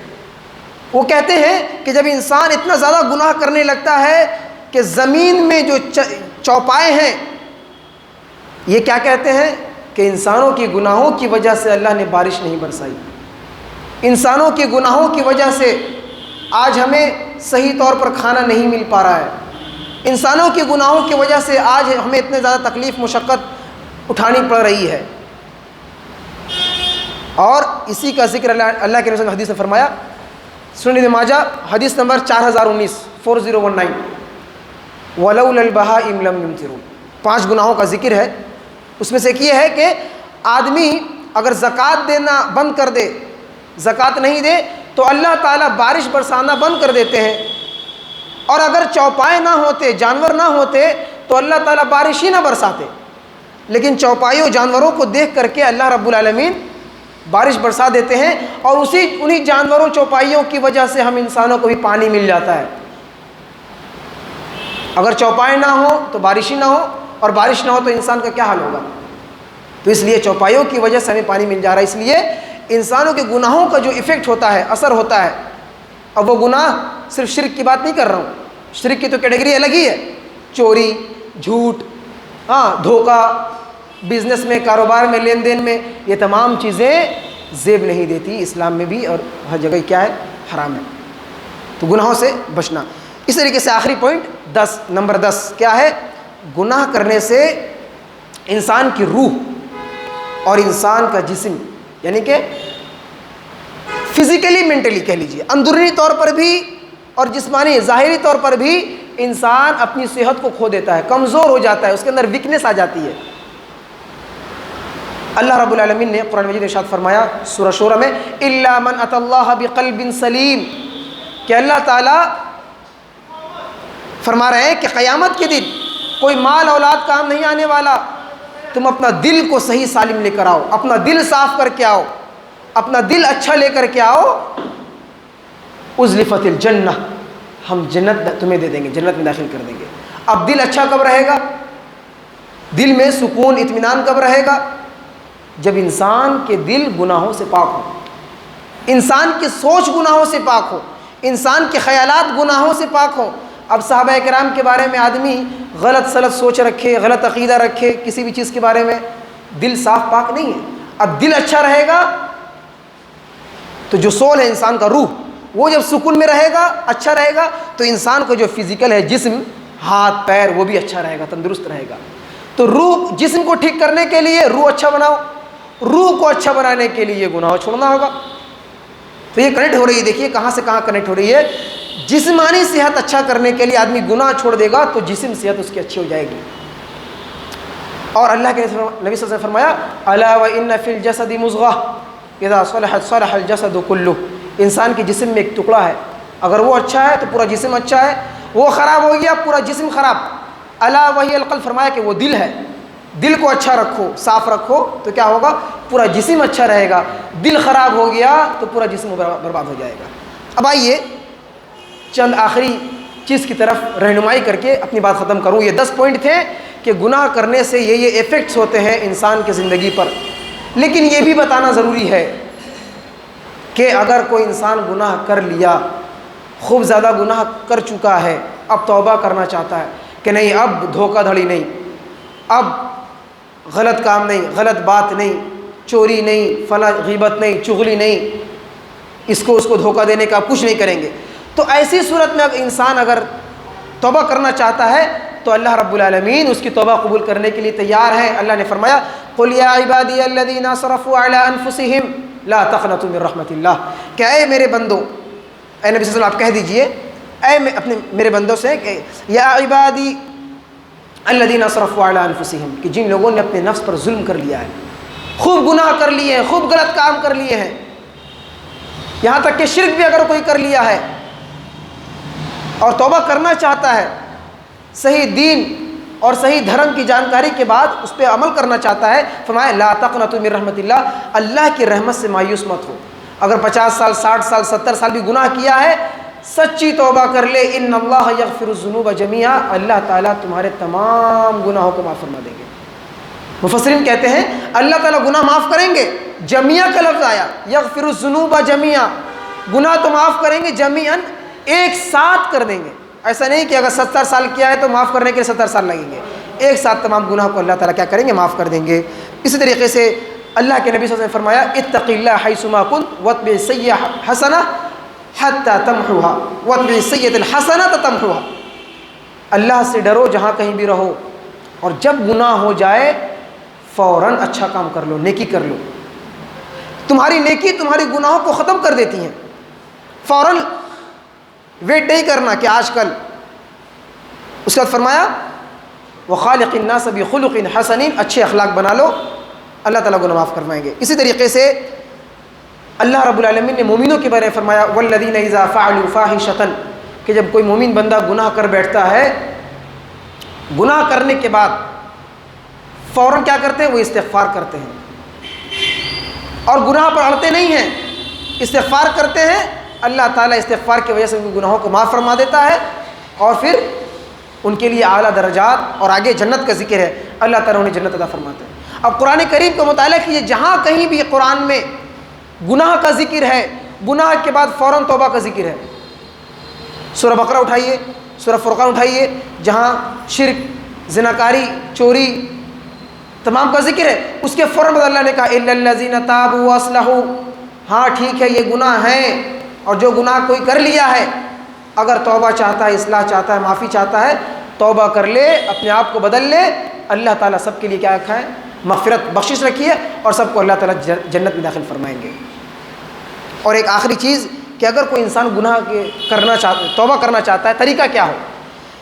[SPEAKER 1] وہ کہتے ہیں کہ جب انسان اتنا زیادہ گناہ کرنے لگتا ہے کہ زمین میں جو چوپائے ہیں، یہ کیا کہتے ہیں کہ انسانوں کی گناہوں کی وجہ سے اللہ نے بارش نہیں برسائی، انسانوں کے گناہوں کی وجہ سے آج ہمیں صحیح طور پر کھانا نہیں مل پا رہا ہے، انسانوں کے گناہوں کی وجہ سے آج ہمیں اتنے زیادہ تکلیف مشقت اٹھانی پڑ رہی ہے۔ اور اسی کا ذکر اللہ کے رسول نے حدیث میں فرمایا، سنن ابن ماجہ حدیث نمبر 4019 وَلَوْلَا الْبَهَائِمْ لَمْ يُمْطِرُوا، 5 گناہوں کا ذکر ہے، اس میں سے ایک یہ ہے کہ آدمی اگر زکوٰۃ دینا بند کر دے، زکوٰۃ نہیں دے تو اللہ تعالیٰ بارش برسانا بند کر دیتے ہیں، اور اگر چوپائے نہ ہوتے، جانور نہ ہوتے تو اللہ تعالیٰ بارش ہی نہ برساتے، لیکن چوپائیوں جانوروں کو دیکھ کر کے اللہ رب العالمین بارش برسا دیتے ہیں، اور انہی جانوروں چوپائیوں کی وجہ سے ہم انسانوں کو بھی پانی مل جاتا ہے۔ اگر چوپائے نہ ہو تو بارش ہی نہ ہو، اور بارش نہ ہو تو انسان کا کیا حال ہوگا؟ تو اس لیے چوپائیوں کی وجہ سے ہمیں پانی مل جا رہا ہے۔ اس لیے انسانوں کے گناہوں کا جو ایفیکٹ ہوتا ہے، اثر ہوتا ہے، اب وہ گناہ صرف شرک کی بات نہیں کر رہا ہوں، شرک کی تو کیٹیگری الگ ہی ہے، چوری، جھوٹ، دھوکہ، بزنس میں، کاروبار میں، لین دین میں، یہ تمام چیزیں زیب نہیں دیتی اسلام میں بھی، اور ہر جگہ کیا ہے؟ حرام ہے۔ تو گناہوں سے بچنا۔ اس طریقے سے آخری پوائنٹ نمبر 10 کیا ہے؟ گناہ کرنے سے انسان کی روح اور انسان کا جسم، یعنی کہ فزیکلی مینٹلی کہہ لیجئے، اندرونی طور پر بھی اور جسمانی ظاہری طور پر بھی انسان اپنی صحت کو کھو دیتا ہے، کمزور ہو جاتا ہے، اس کے اندر ویکنس آ جاتی ہے۔ اللہ رب العالمین نے قرآن مجید میں ارشاد فرمایا سورہ شورى میں، الا من اتى اللہ بقلب سلیم، کہ اللہ تعالیٰ فرما رہے ہیں کہ قیامت کے دن کوئی مال اولاد کام نہیں آنے والا، تم اپنا دل کو صحیح سالم لے کر آؤ، اپنا دل صاف کر کے آؤ، اپنا دل اچھا لے کر کے آؤ، ازلفت الجنہ، ہم جنت تمہیں دے دیں گے، جنت میں داخل کر دیں گے۔ اب دل اچھا کب رہے گا؟ دل میں سکون اطمینان کب رہے گا؟ جب انسان کے دل گناہوں سے پاک ہو، انسان کی سوچ گناہوں سے پاک ہو، انسان کے خیالات گناہوں سے پاک ہوں۔ اب صحابہ کرام کے بارے میں آدمی غلط سلط سوچ رکھے، غلط عقیدہ رکھے کسی بھی چیز کے بارے میں، دل صاف پاک نہیں ہے۔ اب دل اچھا رہے گا تو جو سول ہے انسان کا، روح، وہ جب سکون میں رہے گا، اچھا رہے گا، تو انسان کو جو فزیکل ہے، جسم، ہاتھ پیر، وہ بھی اچھا رہے گا، تندرست رہے گا۔ تو روح، جسم کو ٹھیک کرنے کے لیے روح اچھا بناؤ، روح کو اچھا بنانے کے لیے گناہ چھوڑنا ہوگا۔ تو یہ کنیکٹ ہو رہی ہے، دیکھیے کہاں سے کہاں کنیکٹ ہو رہی ہے۔ جسمانی صحت اچھا کرنے کے لیے آدمی گناہ چھوڑ دے گا تو جسم صحت اس کی اچھی ہو جائے گی۔ اور اللہ کے نبی صلی اللہ علیہ وسلم نے فرمایا، الا وان فی الجسد مضغہ اذا صلحت صلح الجسد کلہ، انسان کے جسم میں ایک ٹکڑا ہے، اگر وہ اچھا ہے تو پورا جسم اچھا ہے، وہ خراب ہو گیا پورا جسم خراب۔ الا وہی القلب، فرمایا کہ وہ دل ہے، دل کو اچھا رکھو، صاف رکھو تو کیا ہوگا؟ پورا جسم اچھا رہے گا۔ دل خراب ہو گیا تو پورا جسم برباد ہو جائے گا۔ اب آئیے چند آخری چیز کی طرف رہنمائی کر کے اپنی بات ختم کروں۔ یہ 10 پوائنٹ تھے کہ گناہ کرنے سے یہ ایفیکٹس ہوتے ہیں انسان کی زندگی پر، لیکن یہ بھی بتانا ضروری ہے کہ اگر کوئی انسان گناہ کر لیا، خوب زیادہ گناہ کر چکا ہے، اب توبہ کرنا چاہتا ہے کہ نہیں اب دھوکہ دھڑی نہیں، اب غلط کام نہیں، غلط بات نہیں، چوری نہیں، فلاں غیبت نہیں، چغلی نہیں، اس کو دھوکہ دینے کا کچھ نہیں کریں گے، تو ایسی صورت میں اگر انسان توبہ کرنا چاہتا ہے تو اللہ رب العالمین اس کی توبہ قبول کرنے کے لیے تیار ہے۔ اللہ نے فرمایا قُلْ يَا عِبَادِيَ الَّذِينَ أَسْرَفُوا عَلَىٰ أَنفُسِهِمْ لَا تَقْنَطُوا مِن رَحْمَةِ اللَّهِ، کہ اے میرے بندو، اے نبی صلی اللہ علیہ وسلم آپ کہہ دیجئے اے اپنے میرے بندوں سے کہ یا عبادی الذین اسرفوا علی انفسہم، کہ جن لوگوں نے اپنے نفس پر ظلم کر لیا ہے، خوب گناہ کر لیے ہیں، خوب غلط کام کر لیے ہیں، یہاں تک کہ شرک بھی اگر کوئی کر لیا ہے اور توبہ کرنا چاہتا ہے، صحیح دین اور صحیح دھرم کی جانکاری کے بعد اس پہ عمل کرنا چاہتا ہے، فرمایا لا تقنطوا من رحمت اللہ، اللہ کی رحمت سے مایوس مت ہو۔ اگر 50 سال 60 سال 70 سال بھی گناہ کیا ہے، سچی توبہ کر لے، ان اللہ یغفر الذنوب جميعا، اللہ تعالیٰ تمہارے تمام گناہوں کو معاف فرما دیں گے۔ مفسرین کہتے ہیں اللہ تعالیٰ گناہ معاف کریں گے، جميعا کا لفظ آیا، یغفر الذنوب جميعا، گناہ تو معاف کریں گے، جميعا ایک ساتھ کر دیں گے۔ ایسا نہیں کہ اگر 70 سال کیا ہے تو معاف کرنے کے لیے 70 سال لگیں گے، ایک ساتھ تمام گناہ کو اللہ تعالیٰ کیا کریں گے، معاف کر دیں گے۔ اسی طریقے سے اللہ کے نبی صلی اللہ علیہ وسلم نے فرمایا اتق اللہ حیثما کنت واتبع السیئۃ حسنہ حتی تمحوها واتبع السیئۃ الحسنہ تمحوها، اللہ سے ڈرو جہاں کہیں بھی رہو، اور جب گناہ ہو جائے فوراً اچھا کام کر لو، نیکی کر لو، تمہاری نیکی تمہاری گناہوں کو ختم کر دیتی ہیں، فوراً ویٹ نہیں کرنا کہ آج کل۔ اس کے بعد فرمایا وخالق الناس بخلق حسن، اچھے اخلاق بنا لو، اللہ تعالیٰ گناہ معاف فرمائیں گے۔ اسی طریقے سے اللہ رب العالمین نے مومنوں کے بارے میں فرمایا والذین اذا فعلوا فاحشۃ، کہ جب کوئی مومن بندہ گناہ کر بیٹھتا ہے، گناہ کرنے کے بعد فوراً کیا کرتے ہیں، وہ استغفار کرتے ہیں اور گناہ پر اڑتے نہیں ہیں، استغفار کرتے ہیں، اللہ تعالیٰ استغفار کی وجہ سے ان گناہوں کو معاف فرما دیتا ہے، اور پھر ان کے لیے اعلیٰ درجات اور آگے جنت کا ذکر ہے، اللہ تعالیٰ انہیں جنت عطا فرماتا ہے۔ اب قرآن کریم کا مطالعہ کیجیے، جہاں کہیں بھی قرآن میں گناہ کا ذکر ہے، گناہ کے بعد فوراً توبہ کا ذکر ہے۔ سورہ بقرہ اٹھائیے، سورہ فرقان اٹھائیے، جہاں شرک، زناکاری، چوری تمام کا ذکر ہے، اس کے فوراً بعد اللہ نے کہا الا الذین تابوا واصلحوا، ہاں ٹھیک ہے یہ گناہ ہیں، اور جو گناہ کوئی کر لیا ہے اگر توبہ چاہتا ہے، اصلاح چاہتا ہے، معافی چاہتا ہے، توبہ کر لے، اپنے آپ کو بدل لے، اللہ تعالیٰ سب کے لیے کیا رکھا ہے، مغفرت بخشش رکھی ہے، اور سب کو اللہ تعالیٰ جنت میں داخل فرمائیں گے۔ اور ایک آخری چیز کہ اگر کوئی انسان گناہ توبہ کرنا چاہتا ہے، طریقہ کیا ہو؟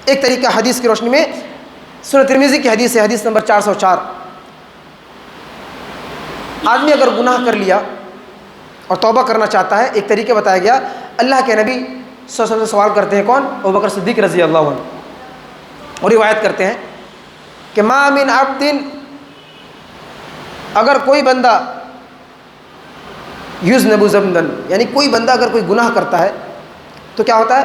[SPEAKER 1] ایک طریقہ حدیث کی روشنی میں سنن ترمذی کی حدیث ہے، حدیث نمبر 404، آدمی اگر گناہ کر لیا اور توبہ کرنا چاہتا ہے، ایک طریقہ بتایا گیا، اللہ کے نبی صلی اللہ علیہ وسلم سے سوال کرتے ہیں، کون؟ ابوبکر صدیق رضی اللہ عنہ، اور روایت کرتے ہیں کہ ما من عبد، اگر کوئی بندہ یذنب ذنبا، یعنی کوئی بندہ اگر کوئی گناہ کرتا ہے تو کیا ہوتا ہے،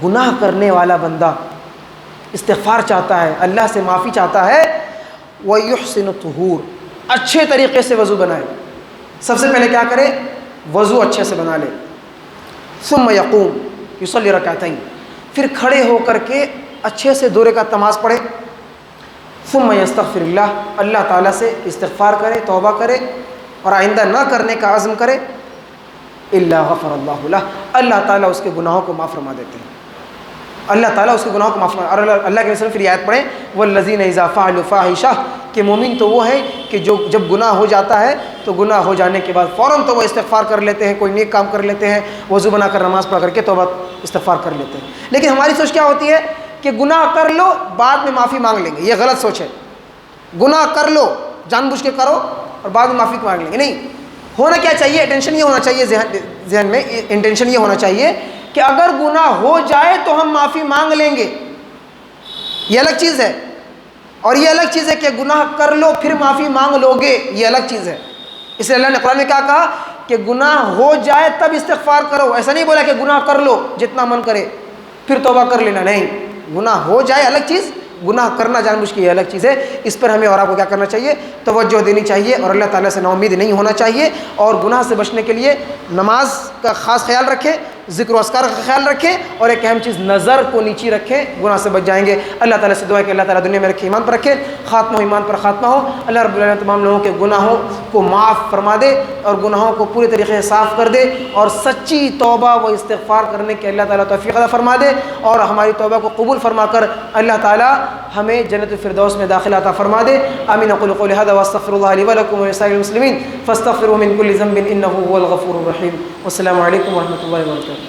[SPEAKER 1] گناہ کرنے والا بندہ استغفار چاہتا ہے، اللہ سے معافی چاہتا ہے، وَيُحْسِنُ الطُّهُورَ، اچھے طریقے سے وضو بنائے، سب سے پہلے کیا کرے، وضو اچھے سے بنا لے، ثم یقوم یصلی رکعتین، پھر کھڑے ہو کر کے اچھے سے 2 رکعت نماز پڑھے، ثم یستغفر اللہ، اللہ تعالیٰ سے استغفار کرے، توبہ کرے، اور آئندہ نہ کرنے کا عزم کرے، الا غفر اللہ لہ، اللہ تعالیٰ اس کے گناہوں کو معاف فرما دیتے ہیں، اللہ تعالیٰ اس کے گناہوں کو معاف فرما۔ اور اللہ کے رسول پھر آیت پڑھیں والذین اذا فعلوا فاحشہ، کہ مومن تو وہ ہے کہ جو جب گناہ ہو جاتا ہے تو گناہ ہو جانے کے بعد فوراً تو وہ استغفار کر لیتے ہیں، کوئی نیک کام کر لیتے ہیں، وضو بنا کر نماز پڑھ کر کے توبہ استغفار کر لیتے ہیں۔ لیکن ہماری سوچ کیا ہوتی ہے کہ گناہ کر لو بعد میں معافی مانگ لیں گے، یہ غلط سوچ ہے۔ گناہ کر لو، جان بوجھ کے کرو، اور بعد میں معافی مانگ لیں گے، نہیں۔ ہونا کیا چاہیے، انٹینشن یہ ہونا چاہیے، ذہن میں انٹینشن یہ ہونا چاہیے کہ اگر گناہ ہو جائے تو ہم معافی مانگ لیں گے، یہ الگ چیز ہے، اور یہ الگ چیز ہے کہ گناہ کر لو پھر معافی مانگ لو گے، یہ الگ چیز ہے۔ اس لیے اللہ نے قرآن میں کیا کہا کہ گناہ ہو جائے تب استغفار کرو، ایسا نہیں بولا کہ گناہ کر لو جتنا من کرے پھر توبہ کر لینا، نہیں، گناہ ہو جائے الگ چیز، گناہ کرنا جان بوجھ کے یہ الگ چیز ہے، اس پر ہمیں اور آپ کو کیا کرنا چاہیے؟ توجہ دینی چاہیے اور اللہ تعالیٰ سے نا امید نہیں ہونا چاہیے، اور گناہ سے بچنے کے لیے نماز کا خاص خیال رکھیں، ذکر و اذکار کا خیال رکھیں، اور ایک اہم چیز نظر کو نیچی رکھیں، گناہ سے بچ جائیں گے۔ اللہ تعالیٰ سے دعا ہے کہ اللہ تعالیٰ دنیا میں رکھے، ایمان پر رکھے، خاتمہ ہو ایمان پر خاتمہ ہو۔ اللہ رب العالمین تمام لوگوں کے گناہوں کو معاف فرما دے اور گناہوں کو پورے طریقے سے صاف کر دے، اور سچی توبہ و استغفار کرنے کے اللہ تعالیٰ توفیق عطا فرما دے، اور ہماری توبہ کو قبول فرما کر اللہ تعالیٰ ہمیں جنت الفردوس میں داخل عطا فرما دے۔ آمین۔ اقول قولی ھذا واستغفر اللہ لی ولکم ولسائر المسلمین فاستغفروہ من کل ذنب انہ هو الغفور الرحیم۔ والسلام علیکم ورحمۃ اللہ وبرکاتہ۔